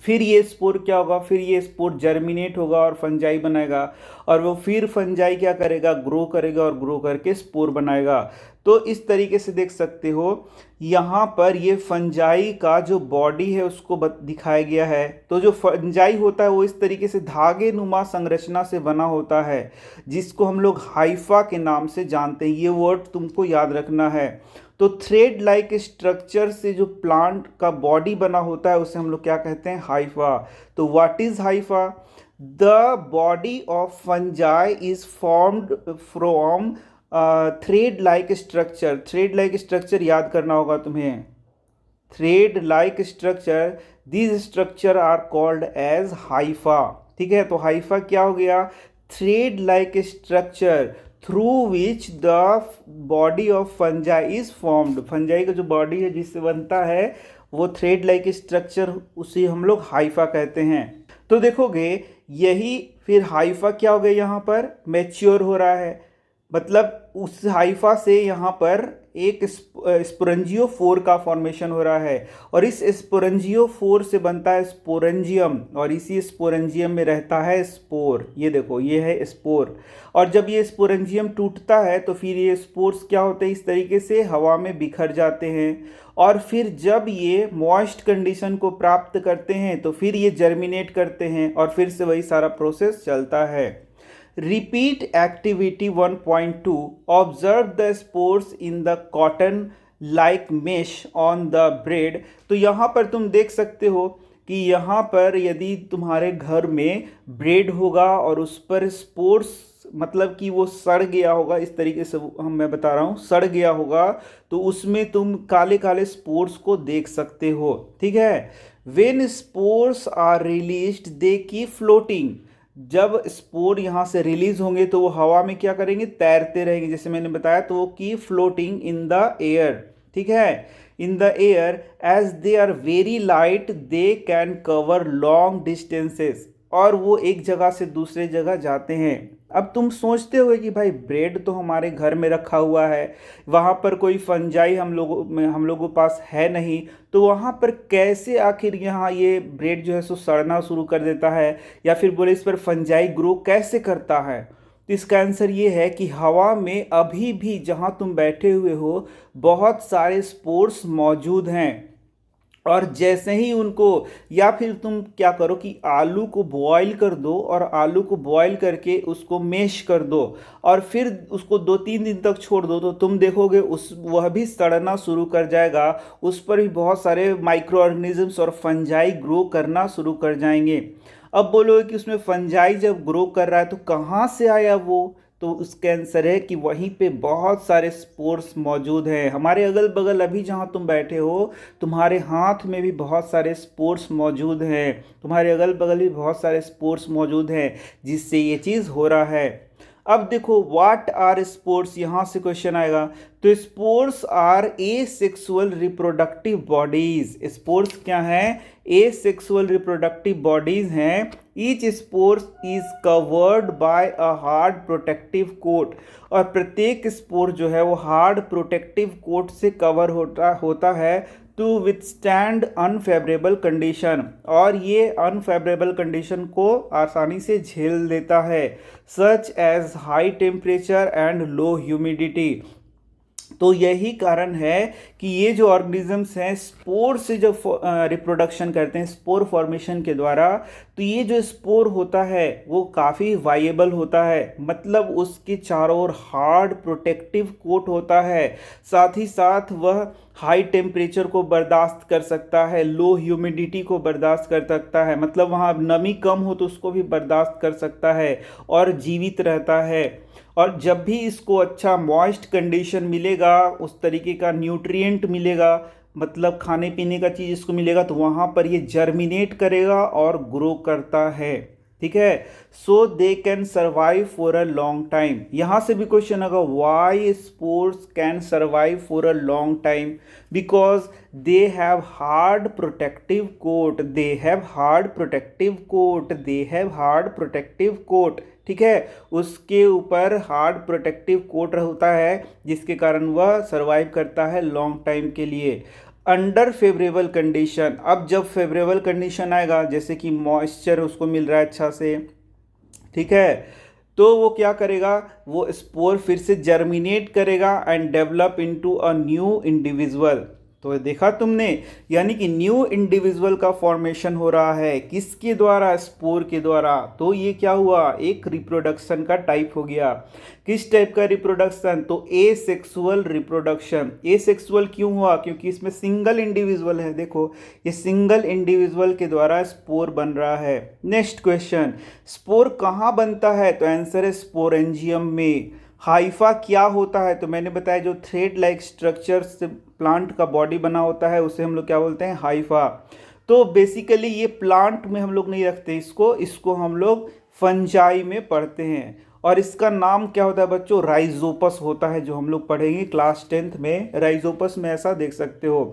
फिर ये स्पोर क्या होगा, फिर ये स्पोर जर्मिनेट होगा और फंजाई बनाएगा और वो फिर फंजाई क्या करेगा, ग्रो करेगा और ग्रो करके स्पोर बनाएगा। तो इस तरीके से देख सकते हो यहाँ पर ये फंजाई का जो बॉडी है उसको दिखाया गया है। तो जो फंजाई होता है वो इस तरीके से धागे नुमा संरचना से बना होता है, जिसको हम लोग हाइफा के नाम से जानते हैं। ये वर्ड तुमको याद रखना है। तो थ्रेड लाइक स्ट्रक्चर से जो प्लांट का बॉडी बना होता है उसे हम लोग क्या कहते हैं, हाइफा। तो what is hypha, the body of fungi is formed from thread like structure. Thread like structure याद करना होगा तुम्हें, thread like structure, this structure are called as hypha. ठीक है, तो हाइफा क्या हो गया, thread like structure through which the body of fungi is formed. Fungi का जो बॉडी है जिससे बनता है वो थ्रेड लाइक स्ट्रक्चर, उसे हम लोग हाइफा कहते हैं। तो देखोगे यही फिर हाइफा क्या हो गया, यहाँ पर मैच्योर हो रहा है, मतलब उस हाइफा से यहाँ पर एक स्पोरेंजियोफोर का फॉर्मेशन हो रहा है और इस स्पोरेंजियोफोर से बनता है स्पोरेंजियम और इसी स्पोरेंजियम में रहता है स्पोर। ये देखो ये है स्पोर। और जब ये स्पोरेंजियम टूटता है तो फिर ये स्पोर्स क्या होते हैं, इस तरीके से हवा में बिखर जाते हैं और फिर जब ये मॉइस्ट कंडीशन को प्राप्त करते हैं तो फिर ये जर्मिनेट करते हैं और फिर से वही सारा प्रोसेस चलता है। Repeat activity 1.2 observe the spores in the cotton like mesh on the bread। तो यहाँ पर तुम देख सकते हो कि यहाँ पर यदि तुम्हारे घर में ब्रेड होगा और उस पर स्पोर्स, मतलब कि वो सड़ गया होगा, इस तरीके से मैं बता रहा हूँ, सड़ गया होगा, तो उसमें तुम काले काले स्पोर्स को देख सकते हो। ठीक है, when spores are released they keep floating। जब स्पोर यहाँ से रिलीज होंगे तो वो हवा में क्या करेंगे, तैरते रहेंगे, जैसे मैंने बताया। तो वो की फ्लोटिंग इन द एयर। ठीक है, in the air as they are very light they can cover long distances. और वो एक जगह से दूसरे जगह जाते हैं। अब तुम सोचते हो कि भाई ब्रेड तो हमारे घर में रखा हुआ है, वहाँ पर कोई फंजाई हम लोगों के पास है नहीं, तो वहाँ पर कैसे आखिर यहाँ ये ब्रेड जो है सो सड़ना शुरू कर देता है, या फिर बोले इस पर फंजाई ग्रो कैसे करता है। तो इसका आंसर ये है कि हवा में अभी भी जहाँ तुम बैठे हुए हो बहुत सारे स्पोर्स मौजूद हैं, और जैसे ही उनको, या फिर तुम क्या करो कि आलू को बॉईल कर दो, और आलू को बॉईल करके उसको मैश कर दो, और फिर उसको 2-3 दिन तक छोड़ दो, तो तुम देखोगे उस वह भी सड़ना शुरू कर जाएगा। उस पर भी बहुत सारे माइक्रो ऑर्गेनिजम्स और फंजाई ग्रो करना शुरू कर जाएंगे। अब बोलोगे कि उसमें फंजाई जब ग्रो कर रहा है तो कहाँ से आया वो, तो उसका आंसर है कि वहीं पे बहुत सारे स्पोर्स मौजूद हैं। हमारे अगल बगल अभी जहाँ तुम बैठे हो, तुम्हारे हाथ में भी बहुत सारे स्पोर्स मौजूद हैं, तुम्हारे अगल बगल भी बहुत सारे स्पोर्स मौजूद हैं जिससे ये चीज़ हो रहा है। अब देखो व्हाट आर स्पोर्स, यहाँ से क्वेश्चन आएगा। तो spores are asexual reproductive bodies. Spores क्या हैं? ए सेक्सुअल रिप्रोडक्टिव बॉडीज हैं। Each spores is covered by a hard protective coat. और प्रत्येक स्पोर जो है वो हार्ड प्रोटेक्टिव कोट से कवर होता है टू विथस्टैंड अनफेवरेबल कंडीशन, और ये अनफेवरेबल कंडीशन को आसानी से झेल लेता है, such as high temperature and low humidity. तो यही कारण है कि ये जो ऑर्गेनिजम्स हैं स्पोर से जब रिप्रोडक्शन करते हैं स्पोर फॉर्मेशन के द्वारा, तो ये जो स्पोर होता है वो काफ़ी वाइएबल होता है, मतलब उसके चारों ओर हार्ड प्रोटेक्टिव कोट होता है, साथ ही साथ वह हाई टेम्परेचर को बर्दाश्त कर सकता है, लो ह्यूमिडिटी को बर्दाश्त कर सकता है, मतलब वहाँ नमी कम हो तो उसको भी बर्दाश्त कर सकता है और जीवित रहता है। और जब भी इसको अच्छा मॉइस्ट कंडीशन मिलेगा, उस तरीके का न्यूट्रिएंट मिलेगा, मतलब खाने पीने का चीज़ इसको मिलेगा, तो वहाँ पर ये जर्मिनेट करेगा और ग्रो करता है। ठीक है, so they can survive for a long time. यहाँ से भी क्वेश्चन होगा why spores can survive for a long time, because they have hard protective coat, they have hard protective coat, they have hard protective coat. ठीक है, उसके ऊपर hard protective coat होता है जिसके कारण वह सर्वाइव करता है लॉन्ग टाइम के लिए अंडर फेवरेबल कंडीशन। अब जब फेवरेबल कंडीशन आएगा, जैसे कि मॉइस्चर उसको मिल रहा है अच्छा से, ठीक है, तो वो क्या करेगा, वो स्पोर फिर से जर्मिनेट करेगा and develop into a new individual. तो देखा तुमने, यानी कि न्यू इंडिविजुअल का फॉर्मेशन हो रहा है किसके द्वारा? स्पोर के द्वारा। तो ये क्या हुआ, एक रिप्रोडक्शन का टाइप हो गया। किस टाइप का रिप्रोडक्शन? तो ए सेक्सुअल रिप्रोडक्शन। ए सेक्सुअल क्यों हुआ? क्योंकि इसमें सिंगल इंडिविजुअल है। देखो ये सिंगल इंडिविजुअल के द्वारा स्पोर बन रहा है। नेक्स्ट क्वेश्चन, स्पोर कहाँ बनता है? तो आंसर है स्पोरेंजियम में। हाइफा क्या होता है? तो मैंने बताया जो थ्रेड लाइक स्ट्रक्चर से प्लांट का बॉडी बना होता है उसे हम लोग क्या बोलते हैं? हाइफा। तो बेसिकली ये प्लांट में हम लोग नहीं रखते इसको हम लोग फंजाई में पढ़ते हैं, और इसका नाम क्या होता है बच्चों? राइजोपस होता है, जो हम लोग पढ़ेंगे क्लास 10th में। राइजोपस में ऐसा देख सकते हो।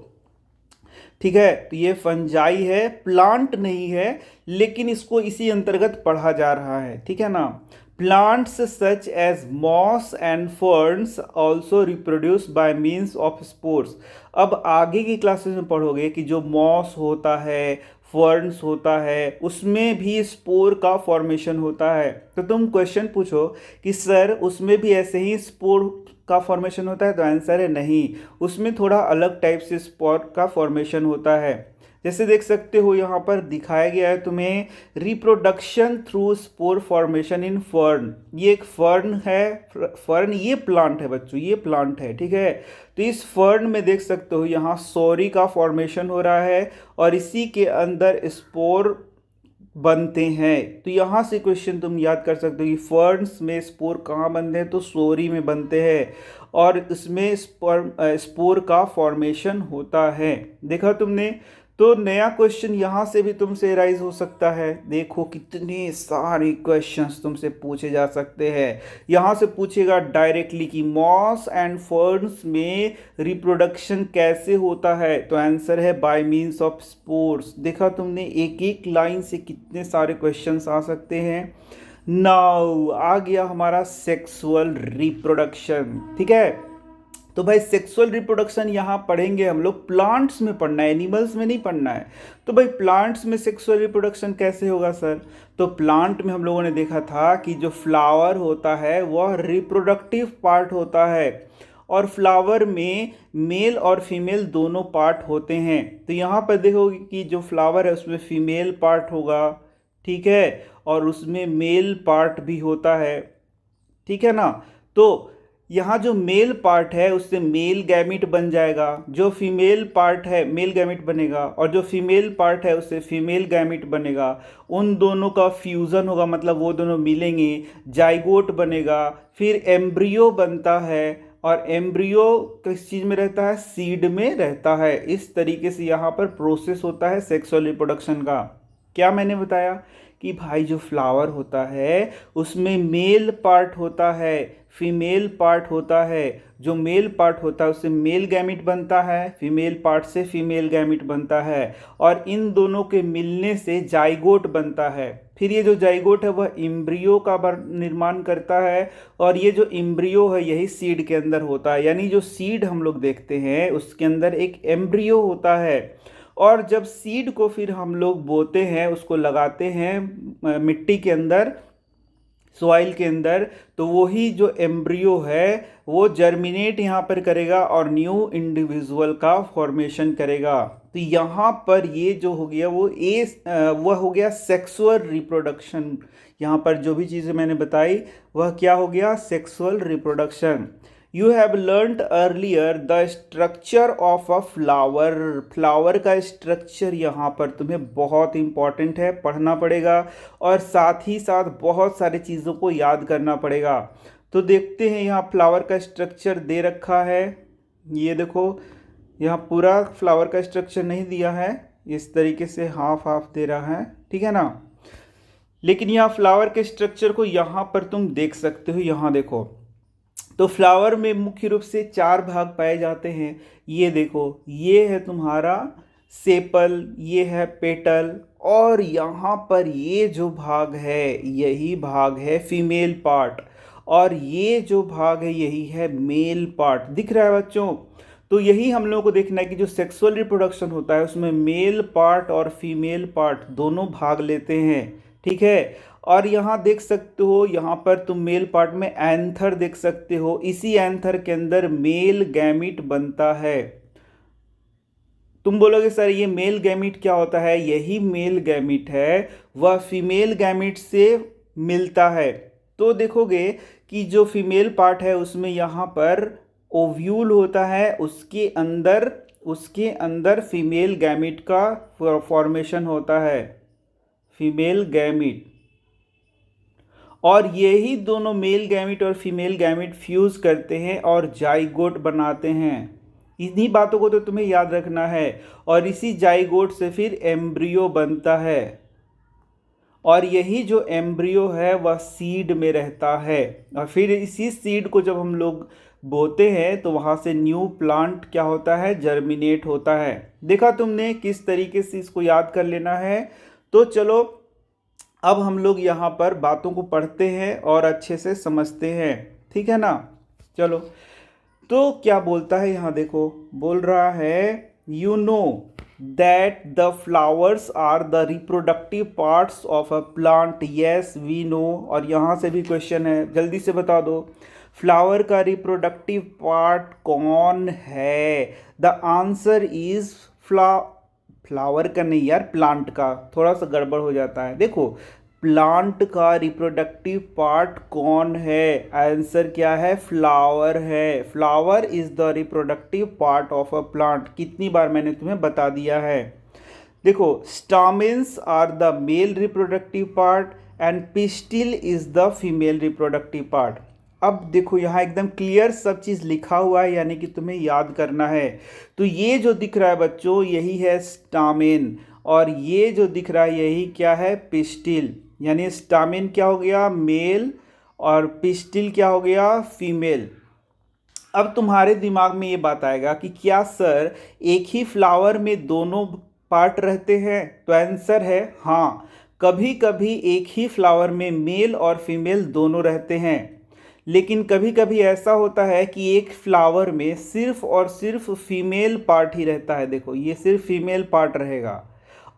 ठीक है, तो ये फंजाई है, प्लांट नहीं है, लेकिन इसको इसी अंतर्गत पढ़ा जा रहा है। ठीक है ना। Plants such as moss and ferns also reproduce by means of spores। अब आगे की क्लासेस में पढ़ोगे कि जो मॉस होता है, फर्न्स होता है, उसमें भी स्पोर का फॉर्मेशन होता है। तो तुम क्वेश्चन पूछो कि सर उसमें भी ऐसे ही स्पोर का फॉर्मेशन होता है? तो आंसर है नहीं, उसमें थोड़ा अलग टाइप से स्पोर का फॉर्मेशन होता है। जैसे देख सकते हो यहाँ पर दिखाया गया है तुम्हें, रिप्रोडक्शन थ्रू स्पोर फॉर्मेशन इन फर्न। ये एक फर्न है, फर्न ये प्लांट है बच्चों, ये प्लांट है। ठीक है, तो इस फर्न में देख सकते हो यहाँ सॉरी का फॉर्मेशन हो रहा है, और इसी के अंदर स्पोर बनते हैं। तो यहाँ से क्वेश्चन तुम याद कर सकते हो कि फर्न्स में स्पोर कहाँ बनते हैं? तो सोरी में बनते हैं, और इसमें स्पोर का फॉर्मेशन होता है। देखा तुमने। तो नया क्वेश्चन यहाँ से भी तुमसे राइज हो सकता है। देखो कितने सारे क्वेश्चंस तुमसे पूछे जा सकते हैं। यहाँ से पूछेगा डायरेक्टली कि मॉस एंड फर्न्स में रिप्रोडक्शन कैसे होता है? तो आंसर है बाय मीन्स ऑफ स्पोर्स। देखा तुमने, एक एक लाइन से कितने सारे क्वेश्चंस आ सकते हैं। नाउ आ गया हमारा सेक्सुअल रिप्रोडक्शन। ठीक है, तो भाई सेक्सुअल रिप्रोडक्शन यहाँ पढ़ेंगे हम लोग, प्लांट्स में पढ़ना है, एनिमल्स में नहीं पढ़ना है। तो भाई प्लांट्स में सेक्सुअल रिप्रोडक्शन कैसे होगा सर? तो प्लांट में हम लोगों ने देखा था कि जो फ्लावर होता है वह रिप्रोडक्टिव पार्ट होता है, और फ्लावर में मेल और फीमेल दोनों पार्ट होते हैं। तो यहाँ पर देखोगे कि जो फ्लावर है उसमें फीमेल पार्ट होगा, ठीक है, और उसमें मेल पार्ट भी होता है, ठीक है ना। तो यहाँ जो मेल पार्ट है उससे मेल गैमिट बन जाएगा, जो फीमेल पार्ट है मेल गैमिट बनेगा, और जो फीमेल पार्ट है उससे फीमेल गैमिट बनेगा। उन दोनों का फ्यूज़न होगा, मतलब वो दोनों मिलेंगे, जाइगोट बनेगा, फिर एम्ब्रियो बनता है, और एम्ब्रियो किस चीज़ में रहता है? सीड में रहता है। इस तरीके से यहाँ पर प्रोसेस होता है सेक्सुअल रिप्रोडक्शन का। क्या मैंने बताया कि भाई जो फ्लावर होता है उसमें मेल पार्ट होता है, फीमेल पार्ट होता है। जो मेल पार्ट होता है उससे मेल गैमिट बनता है, फीमेल पार्ट से फीमेल गैमिट बनता है, और इन दोनों के मिलने से जाइगोट बनता है। फिर ये जो जाइगोट है वह इम्ब्रियो का निर्माण करता है, और ये जो इम्ब्रियो है यही सीड के अंदर होता है। यानी जो सीड हम लोग देखते हैं उसके अंदर एक एम्ब्रियो होता है, और जब सीड को फिर हम लोग बोते हैं, उसको लगाते हैं मिट्टी के अंदर, सॉइल के अंदर, तो वही जो एम्ब्रियो है वो जर्मिनेट यहाँ पर करेगा और न्यू इंडिविजुअल का फॉर्मेशन करेगा। तो यहाँ पर ये जो हो गया वह हो गया सेक्सुअल रिप्रोडक्शन। यहाँ पर जो भी चीज़ें मैंने बताई वह क्या हो गया? Sexual reproduction. You have learned earlier the structure of a flower. Flower का स्ट्रक्चर यहाँ पर तुम्हें बहुत इंपॉर्टेंट है, पढ़ना पड़ेगा, और साथ ही साथ बहुत सारी चीज़ों को याद करना पड़ेगा। तो देखते हैं, यहाँ फ्लावर का स्ट्रक्चर दे रखा है, ये देखो यहाँ पूरा फ्लावर का स्ट्रक्चर नहीं दिया है, इस तरीके से हाफ हाफ दे रहा है, ठीक है ना। लेकिन यहाँ फ्लावर के स्ट्रक्चर को यहाँ पर तुम देख सकते हो, यहाँ देखो। तो फ्लावर में मुख्य रूप से 4 भाग पाए जाते हैं। ये देखो, ये है तुम्हारा सेपल, ये है पेटल, और यहाँ पर ये जो भाग है यही भाग है फीमेल पार्ट, और ये जो भाग है यही है मेल पार्ट। दिख रहा है बच्चों? तो यही हम लोगों को देखना है कि जो सेक्सुअल रिप्रोडक्शन होता है उसमें मेल पार्ट और फीमेल पार्ट दोनों भाग लेते हैं, ठीक है। और यहाँ देख सकते हो, यहाँ पर तुम मेल पार्ट में एंथर देख सकते हो, इसी एंथर के अंदर मेल गैमिट बनता है। तुम बोलोगे सर ये मेल गैमिट क्या होता है? यही मेल गैमिट है वह फीमेल गैमिट से मिलता है। तो देखोगे कि जो फीमेल पार्ट है उसमें यहाँ पर ओव्यूल होता है, उसके अंदर फीमेल गैमिट का फॉर्मेशन होता है, फीमेल गैमिट, और यही दोनों मेल गैमिट और फीमेल गैमिट फ्यूज करते हैं और जाइगोट बनाते हैं। इन्हीं बातों को तो तुम्हें याद रखना है, और इसी जाइगोट से फिर एम्ब्रियो बनता है, और यही जो एम्ब्रियो है वह सीड में रहता है, और फिर इसी सीड को जब हम लोग बोते हैं तो वहाँ से न्यू प्लांट क्या होता है? जर्मिनेट होता है। देखा तुमने किस तरीके से इसको याद कर लेना है। तो चलो अब हम लोग यहाँ पर बातों को पढ़ते हैं और अच्छे से समझते हैं, ठीक है ना। चलो, तो क्या बोलता है यहाँ देखो, बोल रहा है you know that the flowers are the reproductive parts of a plant. Yes we know. और यहाँ से भी क्वेश्चन है, जल्दी से बता दो, फ्लावर का रिप्रोडक्टिव पार्ट कौन है? द आंसर इज फ्लावर का नहीं यार, प्लांट का, थोड़ा सा गड़बड़ हो जाता है। देखो, प्लांट का रिप्रोडक्टिव पार्ट कौन है? आंसर क्या है? फ्लावर है। Flower is the reproductive part of a plant. कितनी बार मैंने तुम्हें बता दिया है। देखो, stamens are the male reproductive part and pistil is the female reproductive part. अब देखो यहाँ एकदम क्लियर सब चीज़ लिखा हुआ है, यानी कि तुम्हें याद करना है। तो ये जो दिख रहा है बच्चों यही है स्टामेन, और ये जो दिख रहा है यही क्या है? पिस्टिल। यानी स्टामेन क्या हो गया? मेल, और पिस्टिल क्या हो गया? फीमेल। अब तुम्हारे दिमाग में ये बात आएगा कि क्या सर एक ही फ्लावर में दोनों पार्ट रहते हैं? तो आंसर है हाँ। कभी कभी एक ही फ्लावर में मेल और फीमेल दोनों रहते हैं, लेकिन कभी कभी ऐसा होता है कि एक फ्लावर में सिर्फ और सिर्फ फीमेल पार्ट ही रहता है। देखो ये सिर्फ फीमेल पार्ट रहेगा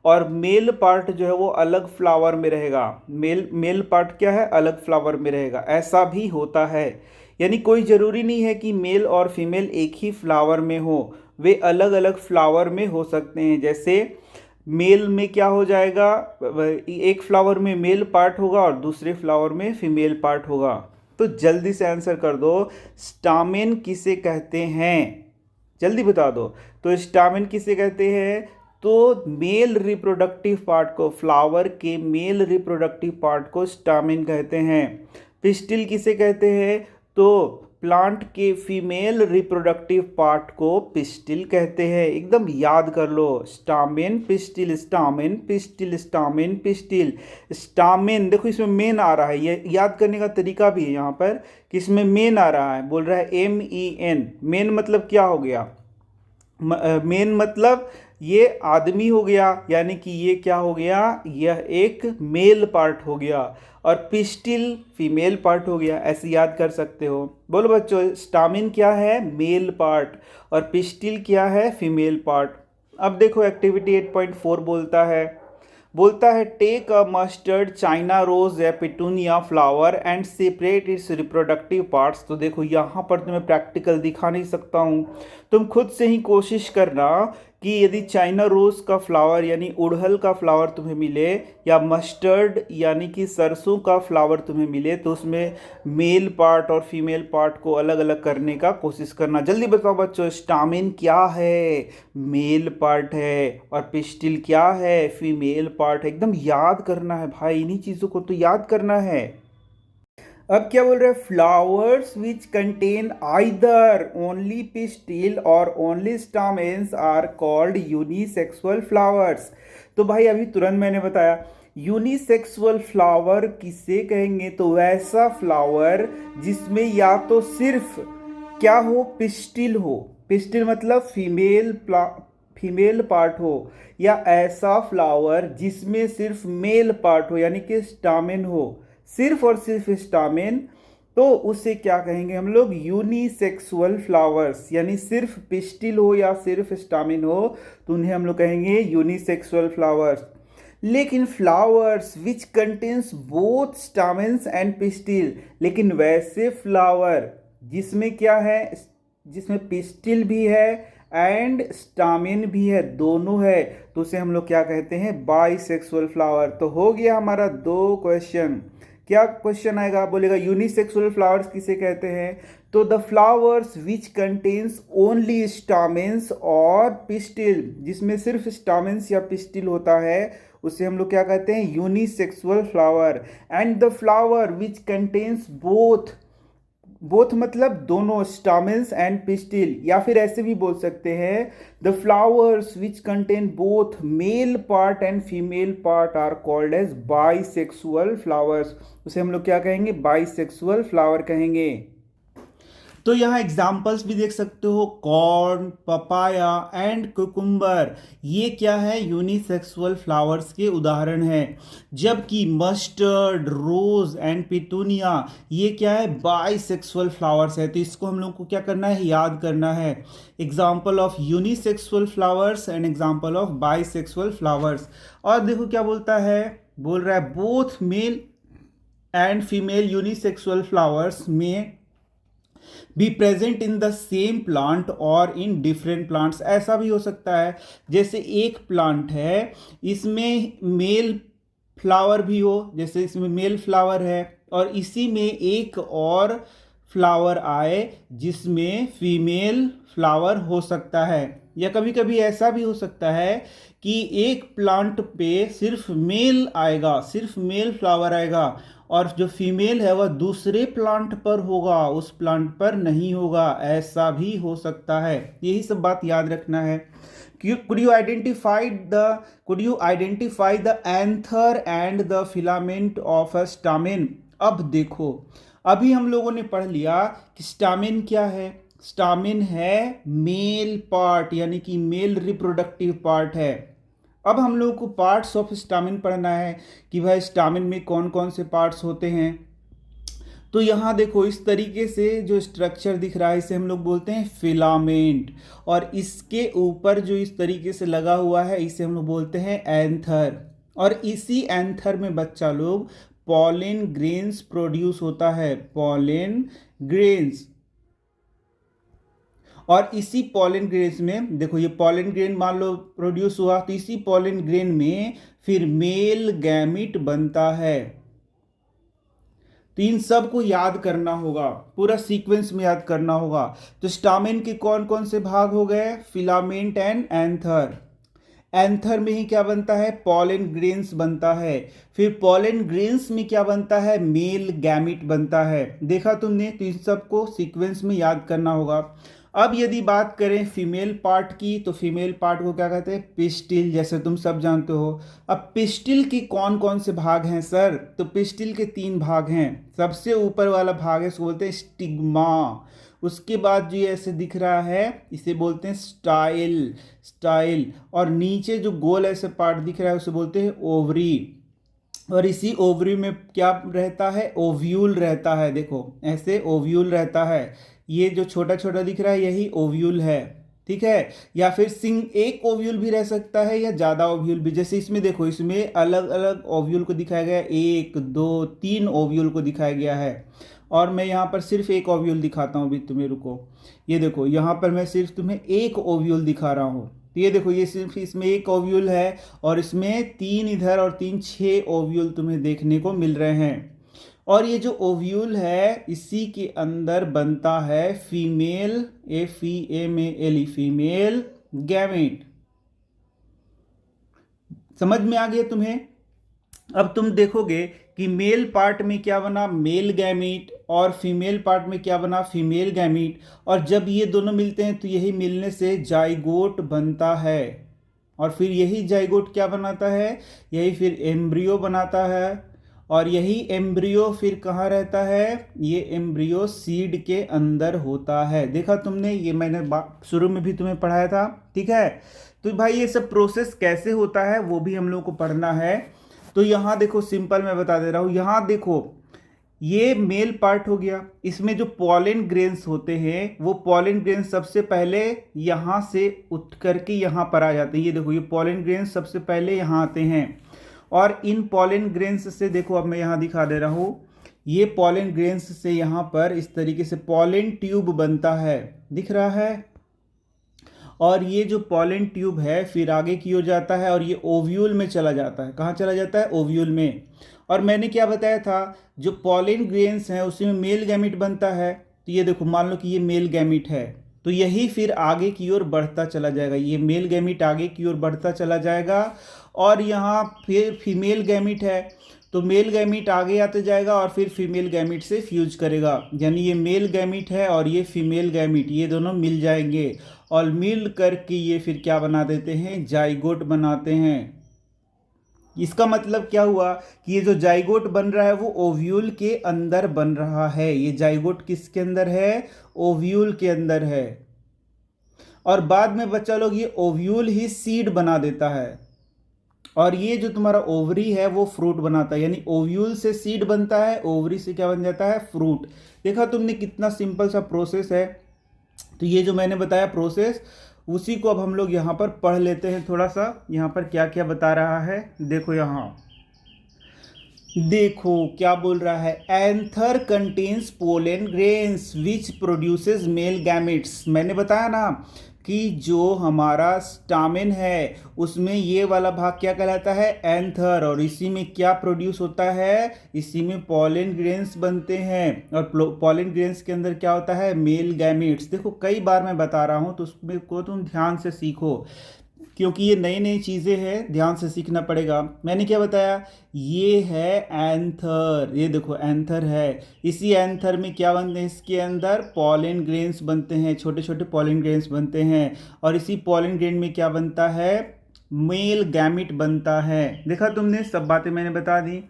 और मेल पार्ट जो है वो अलग फ्लावर में रहेगा। मेल मेल पार्ट क्या है, अलग फ्लावर में रहेगा। ऐसा भी होता है, यानी कोई ज़रूरी नहीं है कि मेल और फीमेल एक ही फ्लावर में हो, वे अलग अलग फ्लावर में हो सकते हैं। जैसे मेल में क्या हो जाएगा, एक फ्लावर में मेल पार्ट होगा और दूसरे फ्लावर में फीमेल पार्ट होगा। तो जल्दी से आंसर कर दो, स्टामेन किसे कहते हैं, जल्दी बता दो। तो स्टामेन किसे कहते हैं, तो मेल रिप्रोडक्टिव पार्ट को, फ्लावर के मेल रिप्रोडक्टिव पार्ट को स्टामेन कहते हैं। पिस्टिल किसे कहते हैं, तो प्लांट के फीमेल रिप्रोडक्टिव पार्ट को पिस्टिल कहते हैं। एकदम याद कर लो, stamen pistil, stamen pistil, stamen pistil. Stamen देखो इसमें मेन आ रहा है, ये याद करने का तरीका भी है यहाँ पर कि इसमें मेन आ रहा है, बोल रहा है MEN। मेन मतलब क्या हो गया, मेन मतलब ये आदमी हो गया, यानी कि ये क्या हो गया, यह एक मेल पार्ट हो गया, और पिस्टिल फीमेल पार्ट हो गया। ऐसे याद कर सकते हो। बोलो बच्चों, स्टामिन क्या है, मेल पार्ट, और पिस्टिल क्या है, फीमेल पार्ट। अब देखो एक्टिविटी 8.4 बोलता है take a mustard, China rose या petunia flower and separate its reproductive parts. तो देखो यहाँ पर तुम्हें प्रैक्टिकल दिखा नहीं सकता हूँ, तुम खुद से ही कोशिश करना कि यदि चाइना रोज का फ्लावर यानी उड़हल का फ्लावर तुम्हें मिले, या मस्टर्ड यानी कि सरसों का फ्लावर तुम्हें मिले, तो उसमें मेल पार्ट और फीमेल पार्ट को अलग अलग करने का कोशिश करना। जल्दी बताओ बच्चों, स्टामिन क्या है, मेल पार्ट है, और पिस्टिल क्या है, फीमेल पार्ट है। एकदम याद करना है भाई, इन्हीं चीज़ों को तो याद करना है। अब क्या बोल रहे हैं, flowers which contain either only pistil और only stamens are called unisexual flowers. तो भाई अभी तुरंत मैंने बताया यूनिसेक्सुअल फ्लावर किसे कहेंगे, तो वैसा फ्लावर जिसमें या तो सिर्फ क्या हो, पिस्टिल हो, पिस्टिल मतलब फीमेल पार्ट हो, या ऐसा फ्लावर जिसमें सिर्फ मेल पार्ट हो यानी कि स्टामेन हो, सिर्फ और सिर्फ स्टामेन, तो उसे क्या कहेंगे हम लोग, यूनिसेक्सुअल फ्लावर्स। यानी सिर्फ पिस्टिल हो या सिर्फ स्टामेन हो तो उन्हें हम लोग कहेंगे यूनिसेक्सुअल फ्लावर्स। लेकिन flowers which contains both stamens and pistil, लेकिन वैसे फ्लावर जिसमें क्या है, जिसमें पिस्टिल भी है एंड स्टामेन भी है, दोनों है, तो उसे हम लोग क्या कहते हैं, बाइसेक्सुअल फ्लावर। तो हो गया हमारा 2 क्वेश्चन। क्या क्वेश्चन आएगा, बोलेगा यूनिसेक्सुअल फ्लावर्स किसे कहते हैं, तो the flowers which contains only stamens और पिस्टिल, जिसमें सिर्फ स्टामेन्स या पिस्टिल होता है उसे हम लोग क्या कहते हैं, unisexual flower. And the flower which contains both, both मतलब दोनों, स्टामेन्स एंड पिस्टिल, या फिर ऐसे भी बोल सकते हैं the flowers which contain both male part and female part are called as bisexual flowers. उसे हम लोग क्या कहेंगे, बाइसेक्सुअल फ्लावर कहेंगे। तो यहाँ एग्जाम्पल्स भी देख सकते हो, कॉर्न, पपाया एंड कुकुम्बर, ये क्या है, यूनिसेक्सुअल फ्लावर्स के उदाहरण हैं। जबकि मस्टर्ड, रोज एंड पिटूनिया ये क्या है, बाइसेक्सुअल फ्लावर्स है। तो इसको हम लोग को क्या करना है, याद करना है। Example of unisexual flowers and example of bisexual flowers. और देखो क्या बोलता है, बोल रहा है both male and female unisexual flowers में be present in the same plant और इन डिफरेंट प्लांट्स। ऐसा भी हो सकता है जैसे एक प्लांट है, इसमें मेल फ्लावर भी हो, जैसे इसमें मेल फ्लावर है, और इसी में एक और फ्लावर आए जिसमें फीमेल फ्लावर हो सकता है। या कभी कभी ऐसा भी हो सकता है कि एक प्लांट पे सिर्फ मेल आएगा, सिर्फ मेल फ्लावर आएगा, और जो फीमेल है वह दूसरे प्लांट पर होगा, उस प्लांट पर नहीं होगा। ऐसा भी हो सकता है, यही सब बात याद रखना है। Could you identify the anther and the filament of a stamen? अब देखो, अभी हम लोगों ने पढ़ लिया कि स्टामेन क्या है। स्टामेन है मेल पार्ट, यानी कि मेल रिप्रोडक्टिव पार्ट है। अब हम लोग को पार्ट्स ऑफ स्टामिन पढ़ना है कि भाई स्टामिन में कौन कौन से पार्ट्स होते हैं। तो यहाँ देखो इस तरीके से जो स्ट्रक्चर दिख रहा है इसे हम लोग बोलते हैं फिलामेंट, और इसके ऊपर जो इस तरीके से लगा हुआ है इसे हम लोग बोलते हैं एंथर, और इसी एंथर में बच्चा लोग पॉलन ग्रेन्स प्रोड्यूस होता है, पॉलन ग्रेन्स। और इसी पॉलन ग्रेन्स में देखो ये पॉलन ग्रेन मान लो प्रोड्यूस हुआ, तो इसी पॉलन ग्रेन में फिर मेल गैमिट बनता है। तो इन सब को याद करना होगा, पूरा सीक्वेंस में याद करना होगा। तो स्टामेन के कौन कौन से भाग हो गए, फिलामेंट एंड एंथर। एंथर में ही क्या बनता है, पॉलन ग्रेन्स बनता है। फिर पॉलन ग्रेन्स में क्या बनता है, मेल गैमिट बनता है। देखा तुमने, तो इन सबको सीक्वेंस में याद करना होगा। अब यदि बात करें फीमेल पार्ट की, तो फीमेल पार्ट को क्या कहते हैं, पिस्टिल, जैसे तुम सब जानते हो। अब पिस्टिल की कौन कौन से भाग हैं सर, तो पिस्टिल के 3 भाग हैं। सबसे ऊपर वाला भाग है इसको बोलते हैं स्टिग्मा। उसके बाद जो ऐसे दिख रहा है इसे बोलते हैं स्टाइल, स्टाइल। और नीचे जो गोल ऐसे पार्ट दिख रहा है उसे बोलते हैं ओवरी। और इसी ओवरी में क्या रहता है, ओव्यूल रहता है। देखो ऐसे ओव्यूल रहता है, ये जो छोटा छोटा दिख रहा है यही ओव्यूल है, ठीक है। या फिर एक ओव्यूल भी रह सकता है या ज़्यादा ओव्यूल भी। जैसे इसमें देखो, इसमें अलग अलग ओव्यूल को दिखाया गया है, 1 2 3 ओव्यूल को दिखाया गया है। और मैं यहाँ पर सिर्फ एक ओव्यूल दिखाता हूँ, अभी तुम्हें रुको। ये देखो यहाँ पर मैं सिर्फ तुम्हें एक ओव्यूल दिखा रहा हूँ। तो ये देखो ये सिर्फ इसमें एक ओव्यूल है, और इसमें 3 इधर और 3 6 ओव्यूल तुम्हें देखने को मिल रहे हैं। और ये जो ओव्यूल है इसी के अंदर बनता है फीमेल, FEMALE, फीमेल गैमेट। समझ में आ गया तुम्हें। अब तुम देखोगे कि मेल पार्ट में क्या बना, मेल गैमीट, और फीमेल पार्ट में क्या बना, फीमेल गैमीट। और जब ये दोनों मिलते हैं तो यही मिलने से जाइगोट बनता है। और फिर यही जाइगोट क्या बनाता है, यही फिर एम्ब्रियो बनाता है। और यही एम्ब्रियो फिर कहाँ रहता है, ये एम्ब्रियो सीड के अंदर होता है। देखा तुमने, ये मैंने शुरू में भी तुम्हें पढ़ाया था, ठीक है। तो भाई ये सब प्रोसेस कैसे होता है वो भी हम लोग को पढ़ना है। तो यहाँ देखो सिंपल मैं बता दे रहा हूँ। यहाँ देखो ये मेल पार्ट हो गया, इसमें जो पॉलन ग्रेन्स होते हैं वो पॉलन ग्रेन्स सबसे पहले यहाँ से उठ करके यहाँ पर आ जाते हैं। ये देखो ये पॉलन ग्रेन्स सबसे पहले यहाँ आते हैं, और इन पॉलन ग्रेन्स से देखो अब मैं यहाँ दिखा दे रहा हूँ, ये पॉलन ग्रेन्स से यहाँ पर इस तरीके से पॉलन ट्यूब बनता है, दिख रहा है। और ये जो पॉलन ट्यूब है फिर आगे की ओर जाता है और ये ओव्यूल में चला जाता है। कहाँ चला जाता है, ओव्यूल में। और मैंने क्या बताया था, जो पॉलन ग्रेन्स हैं उसी में मेल गैमीट बनता है। तो ये देखो मान लो कि ये मेल गैमीट है, तो यही फिर आगे की ओर बढ़ता चला जाएगा, ये मेल गैमीट आगे की ओर बढ़ता चला जाएगा। और यहाँ फिर फीमेल गैमीट है, तो मेल गैमीट आगे आते जाएगा और फिर फीमेल गैमीट से फ्यूज करेगा। यानी ये मेल गैमीट है और ये फीमेल गैमीट, ये दोनों मिल जाएंगे और मिल करके ये फिर क्या बना देते हैं, जाइगोट बनाते हैं। इसका मतलब क्या हुआ कि ये जो जाइगोट बन रहा है वो ओव्यूल के अंदर बन रहा है। ये जाइगोट किसके अंदर है, ओव्यूल के अंदर है। और बाद में बच्चा लोग ये ओव्यूल ही सीड बना देता है, और ये जो तुम्हारा ओवरी है वो फ्रूट बनाता है। यानी ओव्यूल से सीड बनता है, ओवरी से क्या बन जाता है, फ्रूट। देखा तुमने कितना सिंपल सा प्रोसेस है। तो ये जो मैंने बताया प्रोसेस, उसी को अब हम लोग यहाँ पर पढ़ लेते हैं थोड़ा सा। यहाँ पर क्या क्या बता रहा है, देखो यहाँ देखो क्या बोल रहा है, anther contains pollen grains which produces male gametes. मैंने बताया ना कि जो हमारा स्टामेन है उसमें ये वाला भाग क्या कहलाता है, एंथर। और इसी में क्या प्रोड्यूस होता है, इसी में पॉलन ग्रेन्स बनते हैं। और पॉलन ग्रेन्स के अंदर क्या होता है, मेल गैमेट्स। देखो कई बार मैं बता रहा हूँ तो उसमें को तुम ध्यान से सीखो, क्योंकि ये नई नई चीज़ें हैं, ध्यान से सीखना पड़ेगा। मैंने क्या बताया, ये है एंथर, ये देखो एंथर है। इसी एंथर में क्या बनते हैं, इसके अंदर पॉलन ग्रेन्स बनते हैं, छोटे छोटे पॉलन ग्रेन्स बनते हैं। और इसी पॉलन ग्रेन में क्या बनता है, मेल गैमिट बनता है। देखा तुमने, सब बातें मैंने बता दी।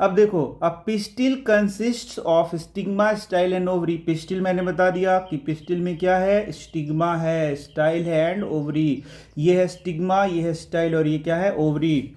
अब देखो, अब pistil consist of stigma, style and ovary. Pistil मैंने बता दिया कि पिस्टिल में क्या है, स्टिग्मा है, स्टाइल है एंड ओवरी। ये है स्टिग्मा, ये है स्टाइल और ये क्या है, ओवरी।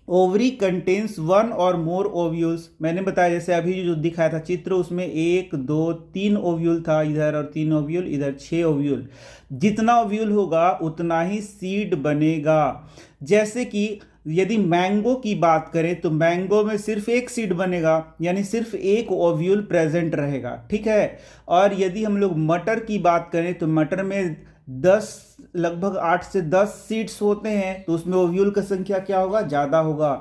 ओवरी कंटेन्स वन और मोर ओव्यूल्स। मैंने बताया जैसे अभी जो दिखाया था चित्र, उसमें 1 2 3 ओव्यूल था इधर और 3 ओव्यूल इधर, 6 ओव्यूल। जितना ओव्यूल होगा उतना ही सीड बनेगा। जैसे कि यदि मैंगो की बात करें तो मैंगो में सिर्फ एक सीड बनेगा, यानी सिर्फ एक ओव्यूल प्रेजेंट रहेगा, ठीक है। और यदि हम लोग मटर की बात करें तो मटर में 10 लगभग 8 से 10 सीड्स होते हैं, तो उसमें ओव्यूल का संख्या क्या होगा, ज़्यादा होगा।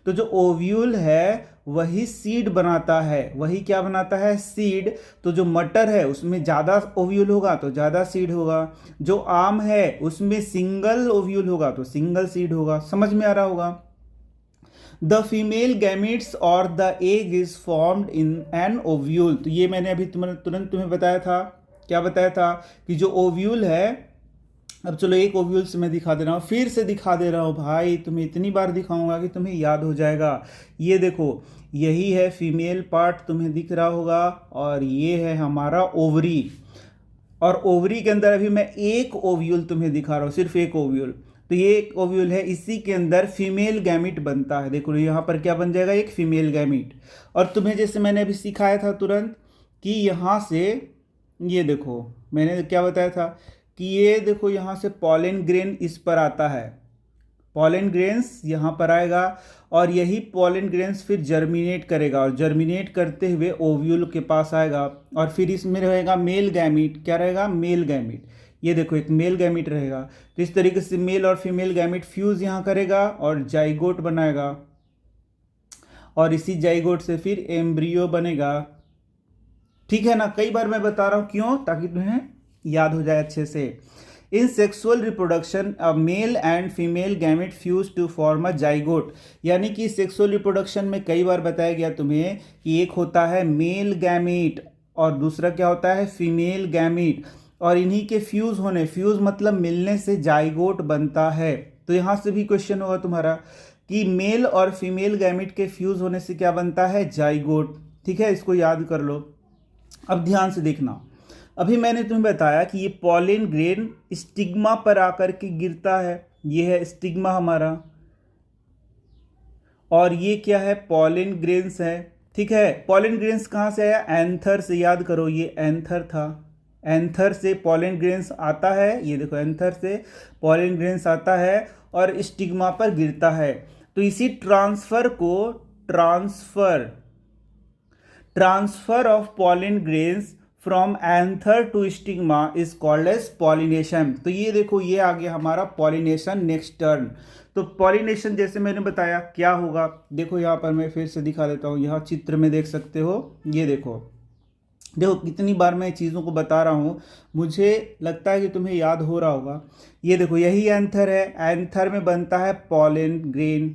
तो जो ओव्यूल है वही सीड बनाता है, वही क्या बनाता है, सीड। तो जो मटर है उसमें ज़्यादा ओव्यूल होगा तो ज़्यादा सीड होगा। जो आम है उसमें सिंगल ओव्यूल होगा तो सिंगल सीड होगा। समझ में आ रहा होगा। द फीमेल गैमेट्स और the egg is formed in an ovule. तो ये मैंने अभी तुरंत तुम्हें बताया था, क्या बताया था, कि जो ओव्यूल है, अब चलो एक ओव्यूल से मैं दिखा दे रहा हूँ, फिर से दिखा दे रहा हूँ भाई, तुम्हें इतनी बार दिखाऊंगा कि तुम्हें याद हो जाएगा। ये देखो, यही है फीमेल पार्ट, तुम्हें दिख रहा होगा, और ये है हमारा ओवरी। और ओवरी के अंदर अभी मैं एक ओव्यूल तुम्हें दिखा रहा हूँ, सिर्फ एक ओव्यूल। तो ये एक ओव्यूल है, इसी के अंदर फीमेल गैमिट बनता है। देखो यहाँ पर क्या बन जाएगा, एक फीमेल गैमिट। और तुम्हें जैसे मैंने अभी सिखाया था तुरंत कि यहाँ से, ये देखो मैंने क्या बताया था कि ये देखो यहाँ से पॉलन ग्रेन इस पर आता है, पॉलन ग्रेन्स यहाँ पर आएगा, और यही पॉलन ग्रेन्स फिर जर्मिनेट करेगा, और जर्मिनेट करते हुए ओव्यूल के पास आएगा, और फिर इसमें रहेगा मेल गैमिट। क्या रहेगा, मेल गैमिट। ये देखो एक मेल गैमिट रहेगा। तो इस तरीके से मेल और फीमेल गैमिट फ्यूज यहाँ करेगा और जाइगोट बनाएगा, और इसी जाइगोट से फिर एम्ब्रियो बनेगा। ठीक है ना, कई बार मैं बता रहा हूँ, क्यों, ताकि तुम्हें याद हो जाए अच्छे से। In sexual reproduction a male and female gamete fuse to form a zygote. यानी कि सेक्सुअल रिप्रोडक्शन में कई बार बताया गया तुम्हें कि एक होता है मेल गैमेट और दूसरा क्या होता है, फीमेल गैमेट, और इन्हीं के फ्यूज होने, फ्यूज मतलब मिलने से जाइगोट बनता है। तो यहाँ से भी क्वेश्चन होगा तुम्हारा कि मेल और फीमेल गैमेट के फ्यूज होने से क्या बनता है, जाइगोट। ठीक है, इसको याद कर लो। अब ध्यान से देखना, अभी मैंने तुम्हें बताया कि ये पॉलन ग्रेन स्टिग्मा पर आकर के गिरता है, ये है स्टिग्मा हमारा, और ये क्या है, पॉलन ग्रेन्स है। ठीक है, पॉलन ग्रेन्स कहाँ से आया, एंथर से, याद करो ये एंथर था, एंथर से पॉलन ग्रेन्स आता है। ये देखो एंथर से पॉलन ग्रेन्स आता है और स्टिग्मा पर गिरता है। तो इसी ट्रांसफर को transfer of pollen grains from anther to stigma is called as pollination. तो ये देखो ये आ गया हमारा पॉलिनेशन नेक्स्ट टर्न। तो पॉलिनेशन जैसे मैंने बताया क्या होगा, देखो यहाँ पर मैं फिर से दिखा देता हूँ, यहाँ चित्र में देख सकते हो। ये देखो कितनी बार मैं चीज़ों को बता रहा हूँ, मुझे लगता है कि तुम्हें याद हो रहा होगा। ये देखो यही एंथर है, एंथर में बनता है पॉलन ग्रेन,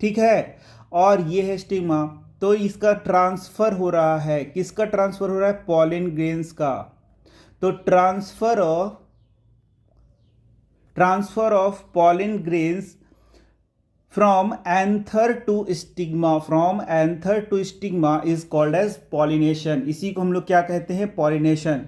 ठीक है, और ये है स्टिग्मा। तो इसका ट्रांसफर हो रहा है, किसका ट्रांसफर हो रहा है, पॉलन ग्रेन्स का। तो transfer of pollen grains from anther to stigma is called as pollination. इसी को हम लोग क्या कहते हैं, पॉलिनेशन।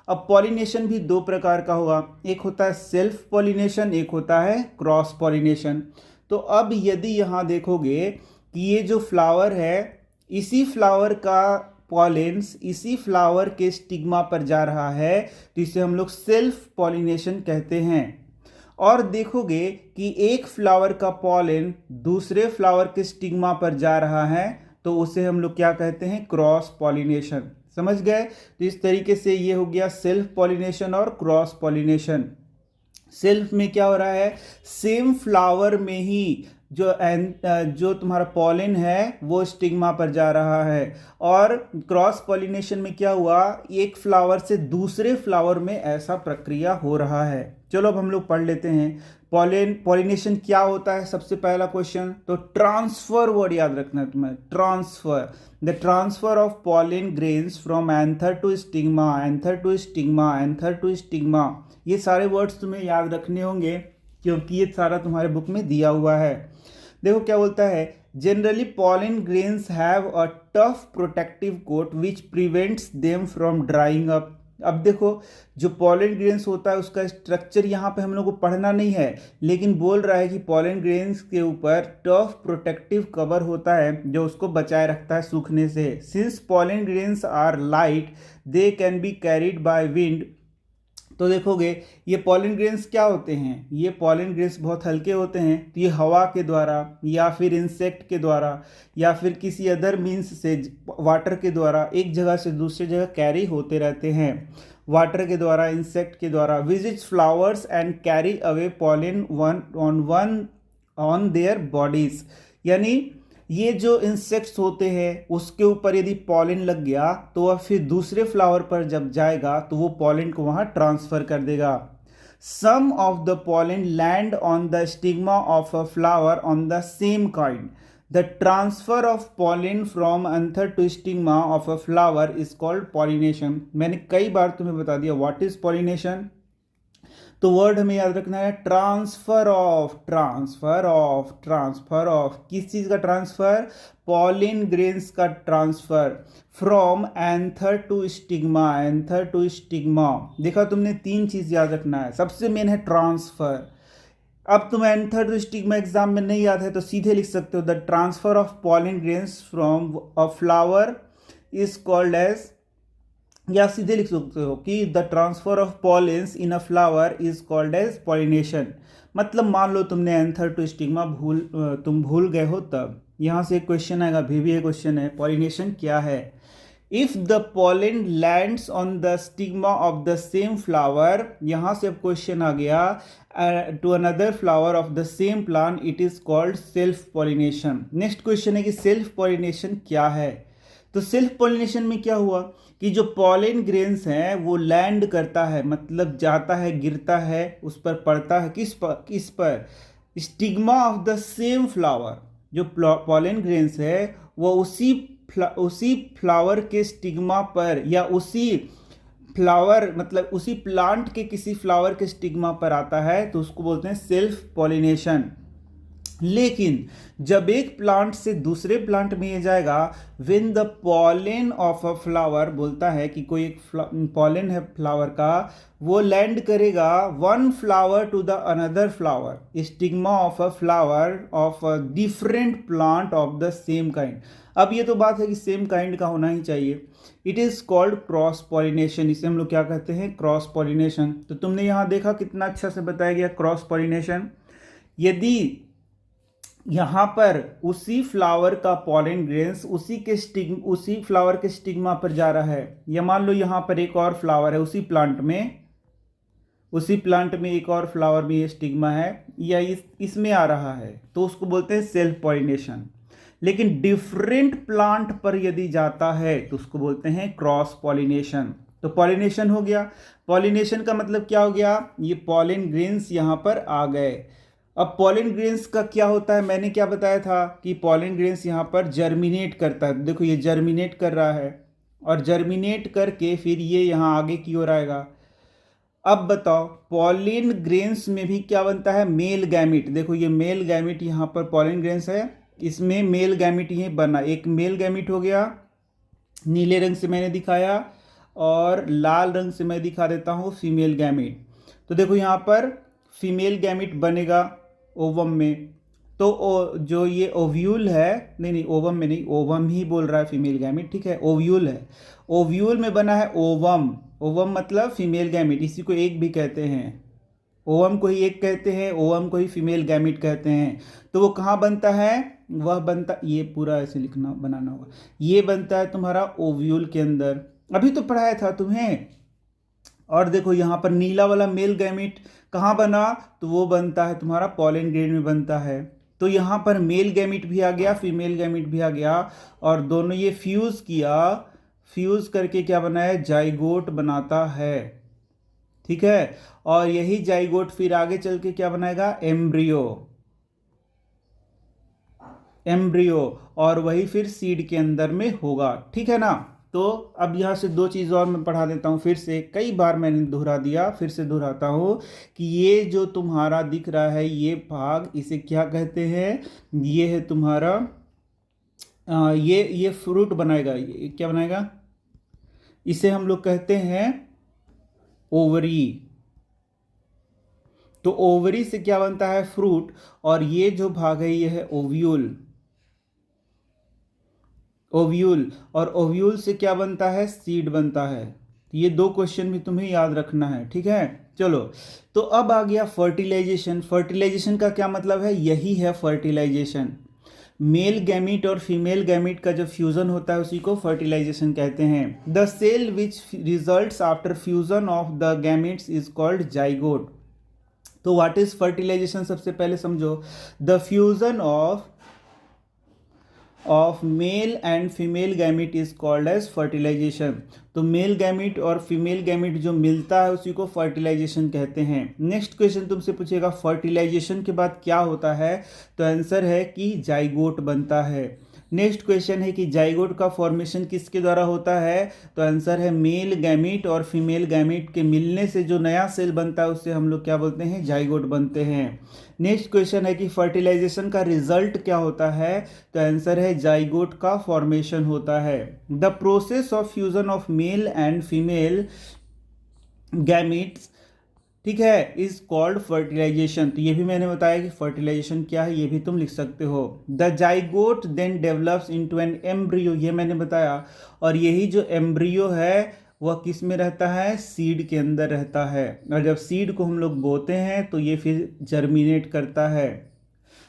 अब पॉलिनेशन भी दो प्रकार का होगा, एक होता है सेल्फ पॉलिनेशन, एक होता है क्रॉस पॉलिनेशन। तो अब यदि यहाँ देखोगे कि ये जो फ्लावर है, इसी फ्लावर का पॉलेंस इसी फ्लावर के स्टिग्मा पर जा रहा है, तो इसे हम लोग सेल्फ पॉलिनेशन कहते हैं। और देखोगे कि एक फ्लावर का पॉलेन दूसरे फ्लावर के स्टिग्मा पर जा रहा है, तो उसे हम लोग क्या कहते हैं, क्रॉस पॉलिनेशन। समझ गए। तो इस तरीके से ये हो गया सेल्फ पॉलिनेशन और क्रॉस पॉलिनेशन। सेल्फ में क्या हो रहा है, सेम फ्लावर में ही जो तुम्हारा पॉलन है वो स्टिग्मा पर जा रहा है, और क्रॉस पॉलिनेशन में क्या हुआ, एक फ्लावर से दूसरे फ्लावर में ऐसा प्रक्रिया हो रहा है। चलो अब हम लोग पढ़ लेते हैं पॉलिनेशन क्या होता है। सबसे पहला क्वेश्चन, तो ट्रांसफर वर्ड याद रखना है तुम्हें, transfer, the transfer of pollen grains from anther to stigma, anther to stigma, anther to stigma. ये सारे वर्ड्स तुम्हें याद रखने होंगे क्योंकि ये सारा तुम्हारे बुक में दिया हुआ है। देखो क्या बोलता है, generally pollen grains have a tough protective coat which prevents them from drying up. अब देखो, जो पॉलन ग्रेन्स होता है उसका स्ट्रक्चर यहाँ पे हम लोग को पढ़ना नहीं है, लेकिन बोल रहा है कि पॉलन ग्रेन्स के ऊपर टफ प्रोटेक्टिव कवर होता है जो उसको बचाए रखता है सूखने से। Since pollen grains are light they can be carried by wind. तो देखोगे ये पॉलन ग्रेन्स क्या होते हैं, ये पॉलन ग्रेन्स बहुत हल्के होते हैं, तो ये हवा के द्वारा या फिर इंसेक्ट के द्वारा या फिर किसी अदर मीन्स से वाटर के द्वारा एक जगह से दूसरी जगह कैरी होते रहते हैं। वाटर के द्वारा, इंसेक्ट के द्वारा। Visits flowers and carry away pollen one on their bodies. यानी ये जो इंसेक्ट्स होते हैं उसके ऊपर यदि पॉलन लग गया तो वह फिर दूसरे फ्लावर पर जब जाएगा तो वो पॉलन को वहाँ ट्रांसफर कर देगा। Some of the pollen land on the stigma of a flower on the same kind. The transfer of pollen from anther to stigma of a flower is called pollination. मैंने कई बार तुम्हें बता दिया व्हाट इज पॉलिनेशन। तो word हमें याद रखना है transfer of, transfer of, transfer of. किस चीज़ का ट्रांसफर? पॉलिन ग्रेन्स का transfer from anther to stigma, anther to stigma. देखा तुमने, तीन चीज़ याद रखना है। सबसे मेन है ट्रांसफर। अब तुम एंथर टू स्टिग्मा एग्जाम में नहीं याद है तो सीधे लिख सकते हो the transfer of pollen grains from a flower is called as, या सीधे लिख सकते हो कि the transfer of pollens in a flower is called as pollination. मतलब मान लो तुमने एंथर टू स्टिग्मा तुम भूल गए हो, तब यहाँ से एक क्वेश्चन आएगा, भी क्वेश्चन है, पॉलिनेशन क्या है। If the pollen lands on the stigma of the same flower, यहाँ से अब क्वेश्चन आ गया to another flower of the same plant, it is called self pollination. Next question है कि सेल्फ पॉलिनेशन क्या है। तो सेल्फ पॉलिनेशन में क्या हुआ कि जो पॉलन ग्रेन्स हैं वो लैंड करता है, मतलब जाता है, गिरता है, उस पर पड़ता है, किस पर? Stigma of the same flower. जो पॉलन ग्रेन्स है वो उसी फ्लावर के स्टिग्मा पर या उसी फ्लावर मतलब उसी प्लांट के किसी फ्लावर के स्टिग्मा पर आता है, तो उसको बोलते हैं सेल्फ पॉलिनेशन। लेकिन जब एक प्लांट से दूसरे प्लांट में ये जाएगा, when the pollen of a flower, बोलता है कि कोई एक पॉलन है फ्लावर का, वो लैंड करेगा one flower to the another flower, stigma of a flower of a different plant of the same kind. अब ये तो बात है कि सेम काइंड का होना ही चाहिए। It is called cross pollination. इसे हम लोग क्या कहते हैं? Cross pollination. तो तुमने यहाँ देखा कितना अच्छा से बताया गया क्रॉस पॉलिनेशन। यदि यहाँ पर उसी फ्लावर का पॉलन ग्रेन्स उसी फ्लावर के स्टिग्मा पर जा रहा है, या मान लो यहाँ पर एक और फ्लावर है उसी प्लांट में एक और फ्लावर में ये स्टिग्मा है या इसमें आ रहा है, तो उसको बोलते हैं सेल्फ पॉलिनेशन। लेकिन डिफरेंट प्लांट पर यदि जाता है तो उसको बोलते हैं क्रॉस पॉलिनेशन। तो पॉलिनेशन हो गया। पॉलिनेशन का मतलब क्या हो गया? ये पॉलन ग्रेन्स यहाँ पर आ गए। अब पॉलन ग्रेन्स का क्या होता है? मैंने क्या बताया था कि पॉलन ग्रेन्स यहाँ पर जर्मिनेट करता है। देखो ये जर्मिनेट कर रहा है और जर्मिनेट करके फिर ये यहाँ आगे की ओर आएगा। अब बताओ पॉलन ग्रेन्स में भी क्या बनता है? Male gamete. देखो ये मेल गैमिट यहाँ पर पॉलन ग्रेन्स है, इसमें मेल गैमिट ये बना, एक मेल गैमिट हो गया, नीले रंग से मैंने दिखाया, और लाल रंग से मैं दिखा देता हूँ फीमेल गैमिट। तो देखो यहाँ पर फीमेल गैमिट बनेगा ओवम में। तो जो ये ओव्यूल है, नहीं ओवम में नहीं, ओवम ही बोल रहा है फीमेल गैमिट, ठीक है, ओव्यूल है। ओव्यूल में बना है ओवम। ओवम मतलब फीमेल गैमिट, इसी को एक भी कहते हैं। ओवम को ही एक कहते हैं, ओवम को ही फीमेल गैमिट कहते हैं। तो वो कहाँ बनता है? वह बनता, ये पूरा ऐसे लिखना बनाना होगा, ये बनता है तुम्हारा ओव्यूल के अंदर। अभी तो पढ़ाया था तुम्हें। और देखो यहाँ पर नीला वाला मेल गैमिट कहाँ बना? तो वो बनता है तुम्हारा पॉलन ग्रेन में बनता है। तो यहाँ पर मेल गैमिट भी आ गया, फीमेल गैमिट भी आ गया, और दोनों ये फ्यूज़ किया, फ्यूज़ करके क्या बनाया? जाइगोट बनाता है, ठीक है। और यही जाइगोट फिर आगे चल के क्या बनाएगा? एम्ब्रियो, और वही फिर सीड के अंदर में होगा, ठीक है ना। तो अब यहाँ से दो चीज़ और मैं पढ़ा देता हूँ फिर से, कई बार मैंने दोहरा दिया, फिर से दोहराता हूँ कि ये जो तुम्हारा दिख रहा है ये भाग, इसे क्या कहते हैं? ये है तुम्हारा ये फ्रूट बनाएगा, ये क्या बनाएगा, इसे हम लोग कहते हैं ओवरी। तो ओवरी से क्या बनता है, फ्रूट, और ये जो भाग है ये है ओव्यूल। ओव्यूल, और ओव्यूल से क्या बनता है, सीड बनता है। ये दो क्वेश्चन भी तुम्हें याद रखना है, ठीक है। चलो, तो अब आ गया फर्टिलाइजेशन। फर्टिलाइजेशन का क्या मतलब है, यही है फर्टिलाइजेशन। मेल गैमीट और फीमेल गैमीट का जब फ्यूजन होता है उसी को फर्टिलाइजेशन कहते हैं। The cell which results after fusion of the gametes is called zygote. तो व्हाट इज फर्टिलाइजेशन, सबसे पहले समझो। The fusion of male and female gamete is called as fertilisation. तो मेल गैमीट और फीमेल गैमीट जो मिलता है उसी को फर्टिलाइजेशन कहते हैं। नेक्स्ट क्वेश्चन तुमसे पूछेगा फर्टिलाइजेशन के बाद क्या होता है, तो आंसर है कि जाइगोट बनता है। नेक्स्ट क्वेश्चन है कि जाइगोट का फॉर्मेशन किसके द्वारा होता है, तो आंसर है मेल गैमीट और फीमेल गैमीट के मिलने से जो नया सेल बनता है उससे हम लोग क्या बोलते हैं, जाइगोट बनते हैं। नेक्स्ट क्वेश्चन है कि फर्टिलाइजेशन का रिजल्ट क्या होता है, तो आंसर है जाइगोट का फॉर्मेशन होता है। The process of fusion of male and female gametes, ठीक है, इज कॉल्ड फर्टिलाइजेशन। तो ये भी मैंने बताया कि फर्टिलाइजेशन क्या है, ये भी तुम लिख सकते हो। The zygote then develops into an embryo, ये मैंने बताया। और यही जो एम्ब्रियो है वह किस में रहता है, सीड के अंदर रहता है। और जब सीड को हम लोग बोते हैं तो ये फिर जर्मिनेट करता है।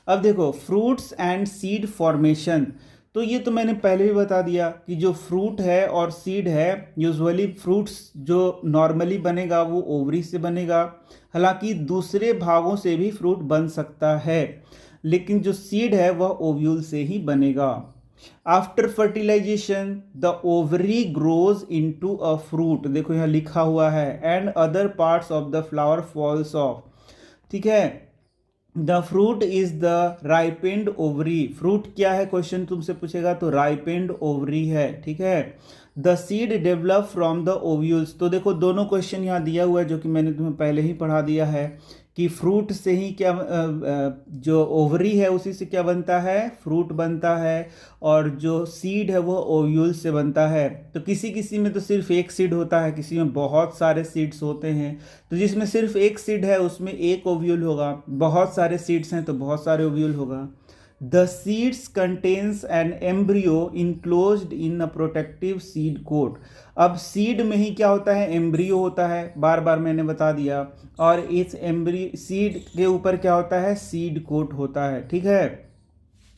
अब देखो फ्रूट्स एंड सीड फॉर्मेशन, तो ये तो मैंने पहले भी बता दिया कि जो फ्रूट है और सीड है, यूजुअली फ्रूट्स जो नॉर्मली बनेगा वो ओवरी से बनेगा। हालांकि दूसरे भागों से भी फ्रूट बन सकता है, लेकिन जो सीड है वह ओव्यूल से ही बनेगा। After fertilisation the ovary grows into a fruit, देखो यहाँ लिखा हुआ है, and other parts of the flower falls off, ठीक है। The fruit is the ripened ovary, fruit क्या है क्वेश्चन तुमसे पूछेगा, तो राइपेंड ओवरी है, ठीक है। The seed develop from the ovules, तो देखो दोनों क्वेश्चन यहाँ दिया हुआ है जो कि मैंने तुम्हें पहले ही पढ़ा दिया है कि फ्रूट से ही क्या जो ओवरी है उसी से क्या बनता है, फ्रूट बनता है। और जो सीड है वो ओव्यूल से बनता है। तो किसी किसी में तो सिर्फ एक सीड होता है, किसी में बहुत सारे सीड्स होते हैं। तो जिसमें सिर्फ एक सीड है उसमें एक ओव्यूल होगा, बहुत सारे सीड्स हैं तो बहुत सारे ओव्यूल होगा। The seeds contains an embryo enclosed in a protective seed coat. अब सीड में ही क्या होता है, एम्ब्रियो होता है, बार बार मैंने बता दिया। और इस एम्ब्रियो सीड के ऊपर क्या होता है, सीड कोट होता है, ठीक है।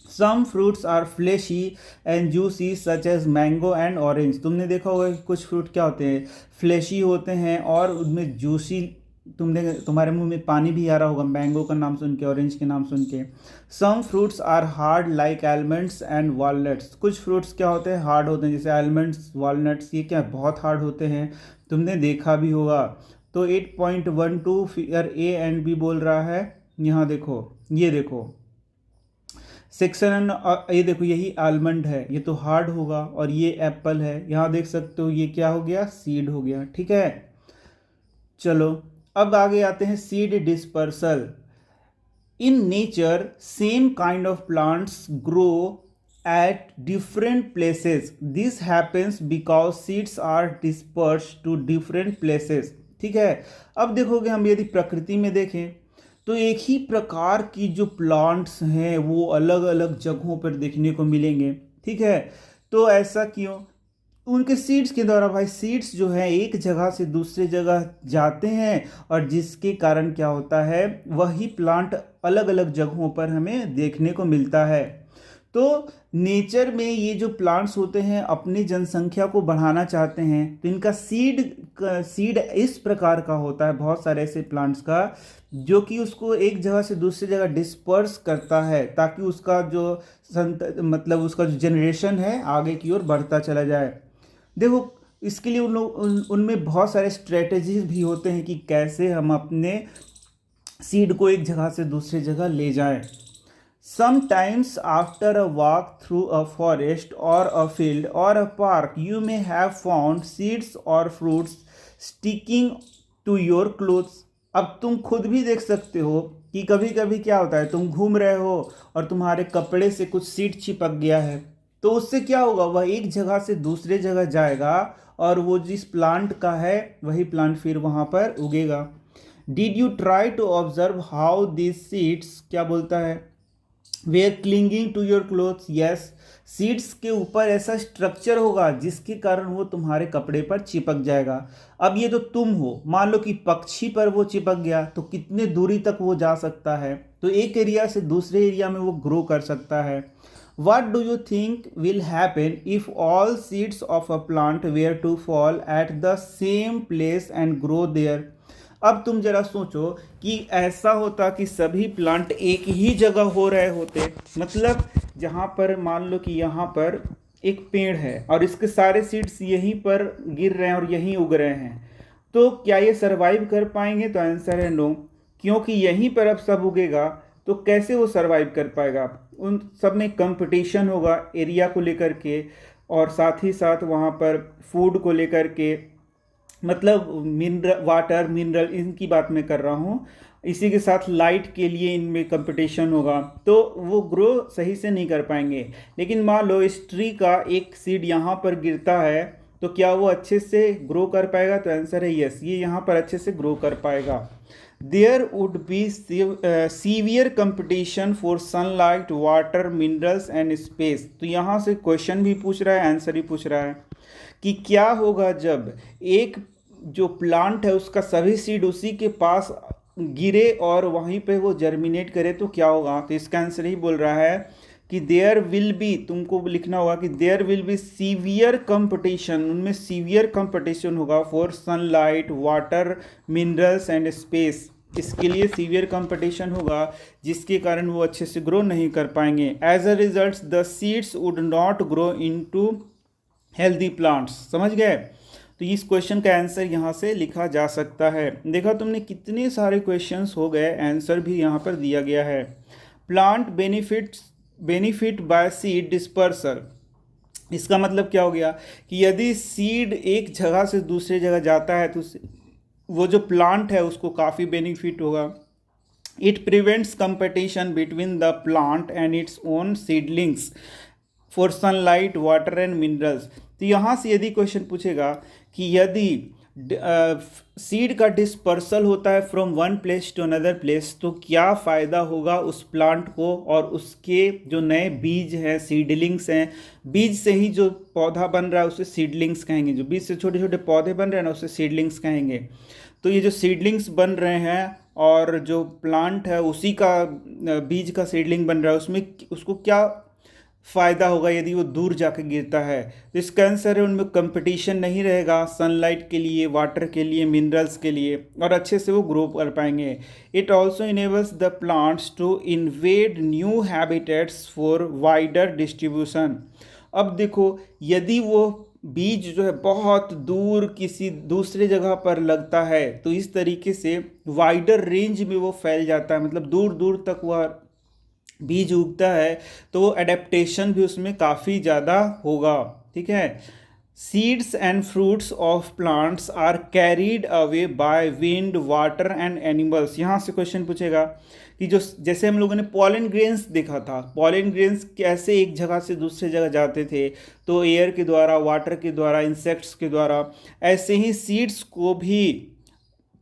Some fruits are fleshy and juicy such as mango and orange, तुमने देखा होगा कि कुछ फ्रूट क्या होते हैं, फ्लेशी होते हैं और उनमें जूसी, तुम्हारे मुंह में पानी भी आ रहा होगा मैंगो का नाम सुन के, ऑरेंज के नाम सुन के। Some fruits are hard like almonds and walnuts, कुछ फ्रूट्स क्या होते हैं, हार्ड होते हैं, जैसे आलमंड्स वॉलनट्स, ये क्या बहुत हार्ड होते हैं, तुमने देखा भी होगा। तो 8.12 फिगर ए एंड बी बोल रहा है, यहाँ देखो, ये देखो सेक्शन, ये देखो यही आलमंड है, ये तो हार्ड होगा, और ये एप्पल है, यहाँ देख सकते हो ये क्या हो गया, सीड हो गया, ठीक है। चलो अब आगे आते हैं seed dispersal. In nature same kind of plants grow at different places, this happens because seeds are disperse to different places, ठीक है। अब देखोगे हम यदि प्रकृति में देखें तो एक ही प्रकार की जो प्लांट्स हैं वो अलग अलग जगहों पर देखने को मिलेंगे, ठीक है। तो ऐसा क्यों, उनके सीड्स के द्वारा, भाई सीड्स जो है एक जगह से दूसरे जगह जाते हैं, और जिसके कारण क्या होता है, वही प्लांट अलग अलग जगहों पर हमें देखने को मिलता है। तो नेचर में ये जो प्लांट्स होते हैं अपनी जनसंख्या को बढ़ाना चाहते हैं, तो इनका सीड इस प्रकार का होता है, बहुत सारे ऐसे प्लांट्स का, जो कि उसको एक जगह से दूसरी जगह डिस्पर्स करता है, ताकि उसका जो मतलब उसका जो जनरेशन है आगे की ओर बढ़ता चला जाए। देखो इसके लिए उनमें बहुत सारे स्ट्रेटजीज भी होते हैं कि कैसे हम अपने सीड को एक जगह से दूसरी जगह ले जाएं। Sometimes after a walk through a forest or a field or a park, you may have found seeds or fruits sticking to your clothes. अब तुम खुद भी देख सकते हो कि कभी कभी क्या होता है, तुम घूम रहे हो और तुम्हारे कपड़े से कुछ सीड चिपक गया है, तो उससे क्या होगा, वह एक जगह से दूसरे जगह जाएगा और वो जिस प्लांट का है वही प्लांट फिर वहाँ पर उगेगा। Did you try to observe how this seeds, क्या बोलता है, were clinging to your clothes, yes, seeds के ऊपर ऐसा स्ट्रक्चर होगा जिसके कारण वो तुम्हारे कपड़े पर चिपक जाएगा। अब ये जो तुम हो, मान लो कि पक्षी पर वो चिपक गया तो कितने दूरी तक वो जा सकता है, तो एक एरिया से दूसरे एरिया में वो ग्रो कर सकता है। What do you think will happen if all seeds of a plant were to fall at the same place and grow there? अब तुम जरा सोचो कि ऐसा होता कि सभी प्लांट एक ही जगह हो रहे होते, मतलब जहाँ पर मान लो कि यहाँ पर एक पेड़ है और इसके सारे सीड्स यहीं पर गिर रहे हैं और यहीं उग रहे हैं, तो क्या ये सरवाइव कर पाएंगे? तो आंसर है नो, क्योंकि यहीं पर अब सब उगेगा तो कैसे वो सरवाइव कर पाएगा। उन सब में कंपटीशन होगा एरिया को लेकर के, और साथ ही साथ वहाँ पर फूड को लेकर के, मतलब मिनरल, वाटर, मिनरल, इनकी बात मैं कर रहा हूँ। इसी के साथ लाइट के लिए इनमें कंपटीशन होगा, तो वो ग्रो सही से नहीं कर पाएंगे। लेकिन मान लो इस ट्री का एक सीड यहाँ पर गिरता है तो क्या वो अच्छे से ग्रो कर पाएगा? तो आंसर है यस, ये यहाँ पर अच्छे से ग्रो कर पाएगा। There would be severe competition for sunlight, water, minerals and space. तो यहाँ से क्वेश्चन भी पूछ रहा है, आंसर भी पूछ रहा है कि क्या होगा जब एक जो प्लांट है उसका सभी सीड उसी के पास गिरे और वहीं पे वो जर्मिनेट करे, तो क्या होगा? तो इसका आंसर ही बोल रहा है कि देयर विल बी, तुमको लिखना होगा कि there will be severe competition, उनमें सीवियर कंपटीशन होगा for sunlight, water, minerals and space. इसके लिए सीवियर कंपटीशन होगा जिसके कारण वो अच्छे से ग्रो नहीं कर पाएंगे। As a result the seeds would not grow into healthy plants. समझ गए? तो इस क्वेश्चन का आंसर यहाँ से लिखा जा सकता है। देखा तुमने कितने सारे क्वेश्चंस हो गए, आंसर भी यहाँ पर दिया गया है। Plant benefit by seed dispersal, इसका मतलब क्या हो गया कि यदि सीड एक जगह से दूसरे जगह जाता है तो वो जो प्लांट है उसको काफ़ी बेनिफिट होगा। It prevents competition between the plant and its own seedlings for sunlight, water and minerals. तो यहाँ से यदि क्वेश्चन पूछेगा कि यदि सीड का डिस्पर्सल होता है from one place to another place, तो क्या फ़ायदा होगा उस प्लांट को और उसके जो नए बीज हैं, सीडलिंग्स हैं, बीज से ही जो पौधा बन रहा है उसे सीडलिंग्स कहेंगे, जो बीज से छोटे छोटे पौधे बन रहे हैं ना उसे सीडलिंग्स कहेंगे। तो ये जो सीडलिंग्स बन रहे हैं और जो प्लांट है उसी का बीज का सीडलिंग बन रहा है, उसमें उसको क्या फ़ायदा होगा यदि वो दूर जाकर गिरता है? तो इसका आंसर है उनमें कंपटीशन नहीं रहेगा सनलाइट के लिए, वाटर के लिए, मिनरल्स के लिए, और अच्छे से वो ग्रो कर पाएंगे। It also enables the plants to invade new habitats for wider distribution. अब देखो यदि वो बीज जो है बहुत दूर किसी दूसरे जगह पर लगता है तो इस तरीके से वाइडर रेंज में वो फैल जाता है, मतलब दूर दूर तक वह बीज उगता है, तो वो एडेप्टेशन भी उसमें काफ़ी ज़्यादा होगा। ठीक है। Seeds and fruits of plants are carried away by wind, water and animals. यहाँ से क्वेश्चन पूछेगा कि जो जैसे हम लोगों ने पॉलन ग्रेन्स देखा था, पॉलन ग्रेन्स कैसे एक जगह से दूसरे जगह जाते थे, तो एयर के द्वारा, वाटर के द्वारा, इंसेक्ट्स के द्वारा, ऐसे ही सीड्स को भी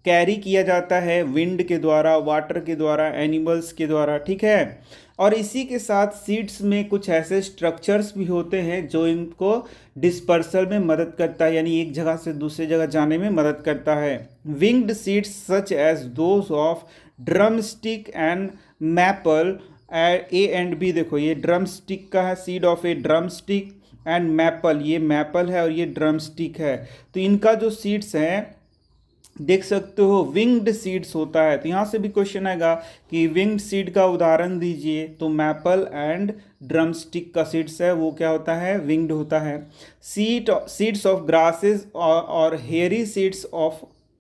कैरी किया जाता है विंड के द्वारा, वाटर के द्वारा, एनिमल्स के द्वारा। ठीक है। और इसी के साथ सीड्स में कुछ ऐसे स्ट्रक्चर्स भी होते हैं जो इनको डिस्पर्सल में मदद करता है, यानी एक जगह से दूसरे जगह जाने में मदद करता है। Winged seeds such as those of drumstick and maple, A and B, देखो ये ड्रम स्टिक का है, seed of a drumstick, and maple, ये मैपल है और ये ड्रम स्टिक है। तो इनका जो सीड्स हैं देख सकते हो विंग्ड सीड्स होता है। तो यहाँ से भी क्वेश्चन आएगा कि विंग्ड सीड का उदाहरण दीजिए, तो मैपल एंड ड्रम स्टिक का सीड्स है वो क्या होता है? विंग्ड होता है। सीड्स ऑफ ग्रासेस और hairy seeds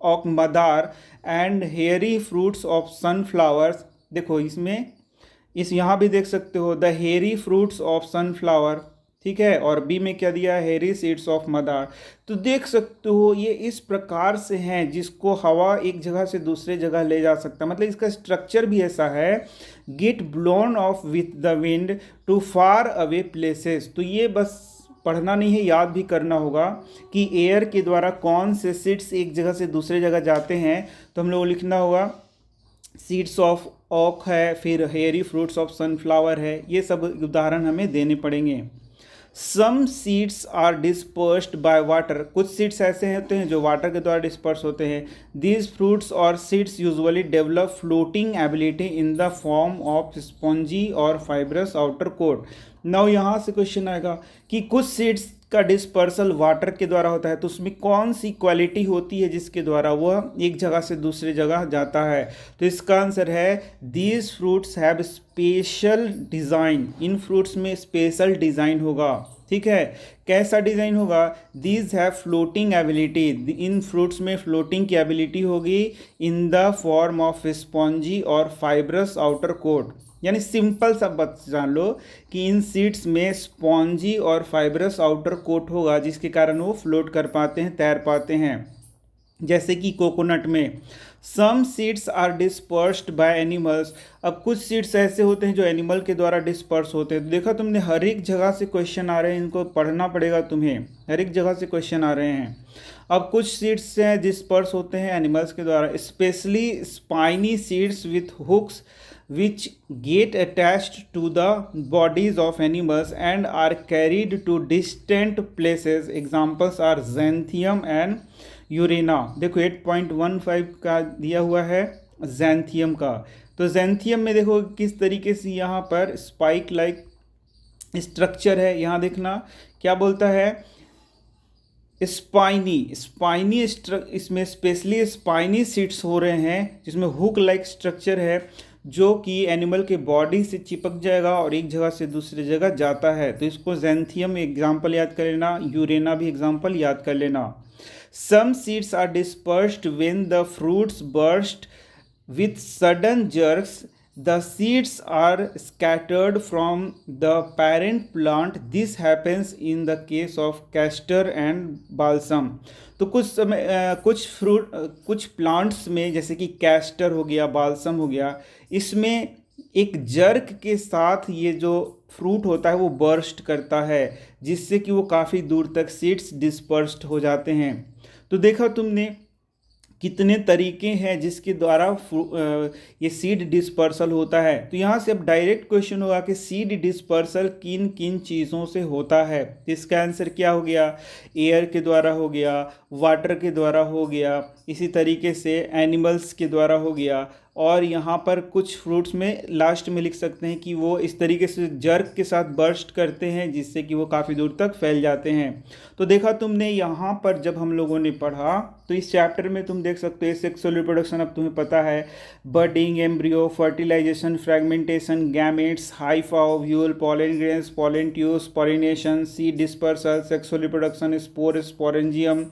of Madar and hairy fruits of sunflowers. देखो इसमें यहाँ भी देख सकते हो the hairy fruits of sunflower. ठीक है। और बी में क्या दिया है, हेरी सीड्स ऑफ मदार। तो देख सकते हो ये इस प्रकार से हैं जिसको हवा एक जगह से दूसरे जगह ले जा सकता है, मतलब इसका स्ट्रक्चर भी ऐसा है, get blown off with the wind to far away places. तो ये बस पढ़ना नहीं है, याद भी करना होगा कि एयर के द्वारा कौन से सीड्स एक जगह से दूसरे जगह जाते हैं। तो हम लोग को लिखना होगा सीड्स ऑफ ओक है, फिर हेयरी फ्रूट्स ऑफ सनफ्लावर है, ये सब उदाहरण हमें देने पड़ेंगे। Some seeds are dispersed by water, कुछ सीड्स ऐसे होते हैं जो वाटर के द्वारा डिस्पर्स होते हैं। दीज फ्रूट्स और seeds usually develop floating ability in the form of spongy और फाइब्रस आउटर कोट। नाउ यहाँ से क्वेश्चन आएगा कि कुछ सीड्स का डिस्पर्सल वाटर के द्वारा होता है, तो उसमें कौन सी क्वालिटी होती है जिसके द्वारा वह एक जगह से दूसरी जगह जाता है। तो इसका आंसर है these fruits have special design, in fruits में स्पेशल डिज़ाइन होगा। ठीक है, कैसा डिज़ाइन होगा, these have floating ability, in fruits में फ्लोटिंग की एबिलिटी होगी in the form of spongy और फाइब्रस आउटर कोट। यानी सिंपल सा बात जान लो कि इन सीड्स में स्पॉन्जी और फाइब्रस आउटर कोट होगा जिसके कारण वो फ्लोट कर पाते हैं, तैर पाते हैं। जैसे कि कोकोनट में some seeds are dispersed by animals, अब कुछ सीड्स ऐसे होते हैं जो एनिमल के द्वारा डिस्पर्स होते हैं। तो देखा तुमने, हर एक जगह से क्वेश्चन आ रहे हैं, इनको पढ़ना पड़ेगा तुम्हें, हर एक जगह से क्वेश्चन आ रहे हैं। अब कुछ सीड्स हैं डिस्पर्स होते हैं एनिमल्स के द्वारा, specially spiny seeds with hooks which get attached to the bodies of animals and are carried to distant places. Examples are xanthium and यूरेना। देखो 8.15 का दिया हुआ है जैंथियम का। तो जैंथियम में देखो किस तरीके से यहाँ पर स्पाइक लाइक स्ट्रक्चर है। यहाँ देखना क्या बोलता है, स्पाइनी इसमें स्पेशली स्पाइनी सीड्स हो रहे हैं जिसमें हुक लाइक स्ट्रक्चर है जो कि एनिमल के बॉडी से चिपक जाएगा और एक जगह से दूसरी जगह जाता है। तो इसको जैंथियम एग्जाम्पल याद कर लेना, यूरेना भी एग्जाम्पल याद कर लेना। Some seeds are dispersed when the fruits burst with sudden jerks, the seeds are scattered from the parent plant, this happens in the case of castor and balsam. तो कुछ प्लांट्स में जैसे कि कैस्टर हो गया, बाल्सम हो गया, इसमें एक जर्क के साथ ये जो फ्रूट होता है वो बर्स्ट करता है जिससे कि वो काफ़ी दूर तक सीड्स डिस्पर्स्ड हो जाते हैं। तो देखा तुमने कितने तरीके हैं जिसके द्वारा ये सीड डिस्पर्सल होता है। तो यहाँ से अब डायरेक्ट क्वेश्चन होगा कि सीड डिस्पर्सल किन किन चीज़ों से होता है। इसका आंसर क्या हो गया, एयर के द्वारा हो गया, वाटर के द्वारा हो गया, इसी तरीके से एनिमल्स के द्वारा हो गया, और यहाँ पर कुछ फ्रूट्स में लास्ट में लिख सकते हैं कि वो इस तरीके से जर्क के साथ बर्स्ट करते हैं जिससे कि वो काफ़ी दूर तक फैल जाते हैं। तो देखा तुमने यहाँ पर जब हम लोगों ने पढ़ा तो इस चैप्टर में तुम देख सकते हो सेक्सुअल रिप्रोडक्शन अब तुम्हें पता है, budding, embryo, fertilisation, fragmentation, gametes, hypha, ovule, pollen grains, pollen tubes, pollination, seed dispersal, sexual reproduction, spore, sporangium,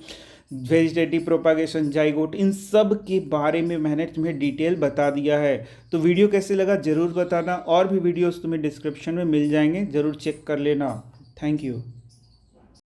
vegetative propagation, zygote, इन सब के बारे में मैंने तुम्हें डिटेल बता दिया है। तो वीडियो कैसे लगा ज़रूर बताना, और भी वीडियोस तुम्हें डिस्क्रिप्शन में मिल जाएंगे, ज़रूर चेक कर लेना। Thank you.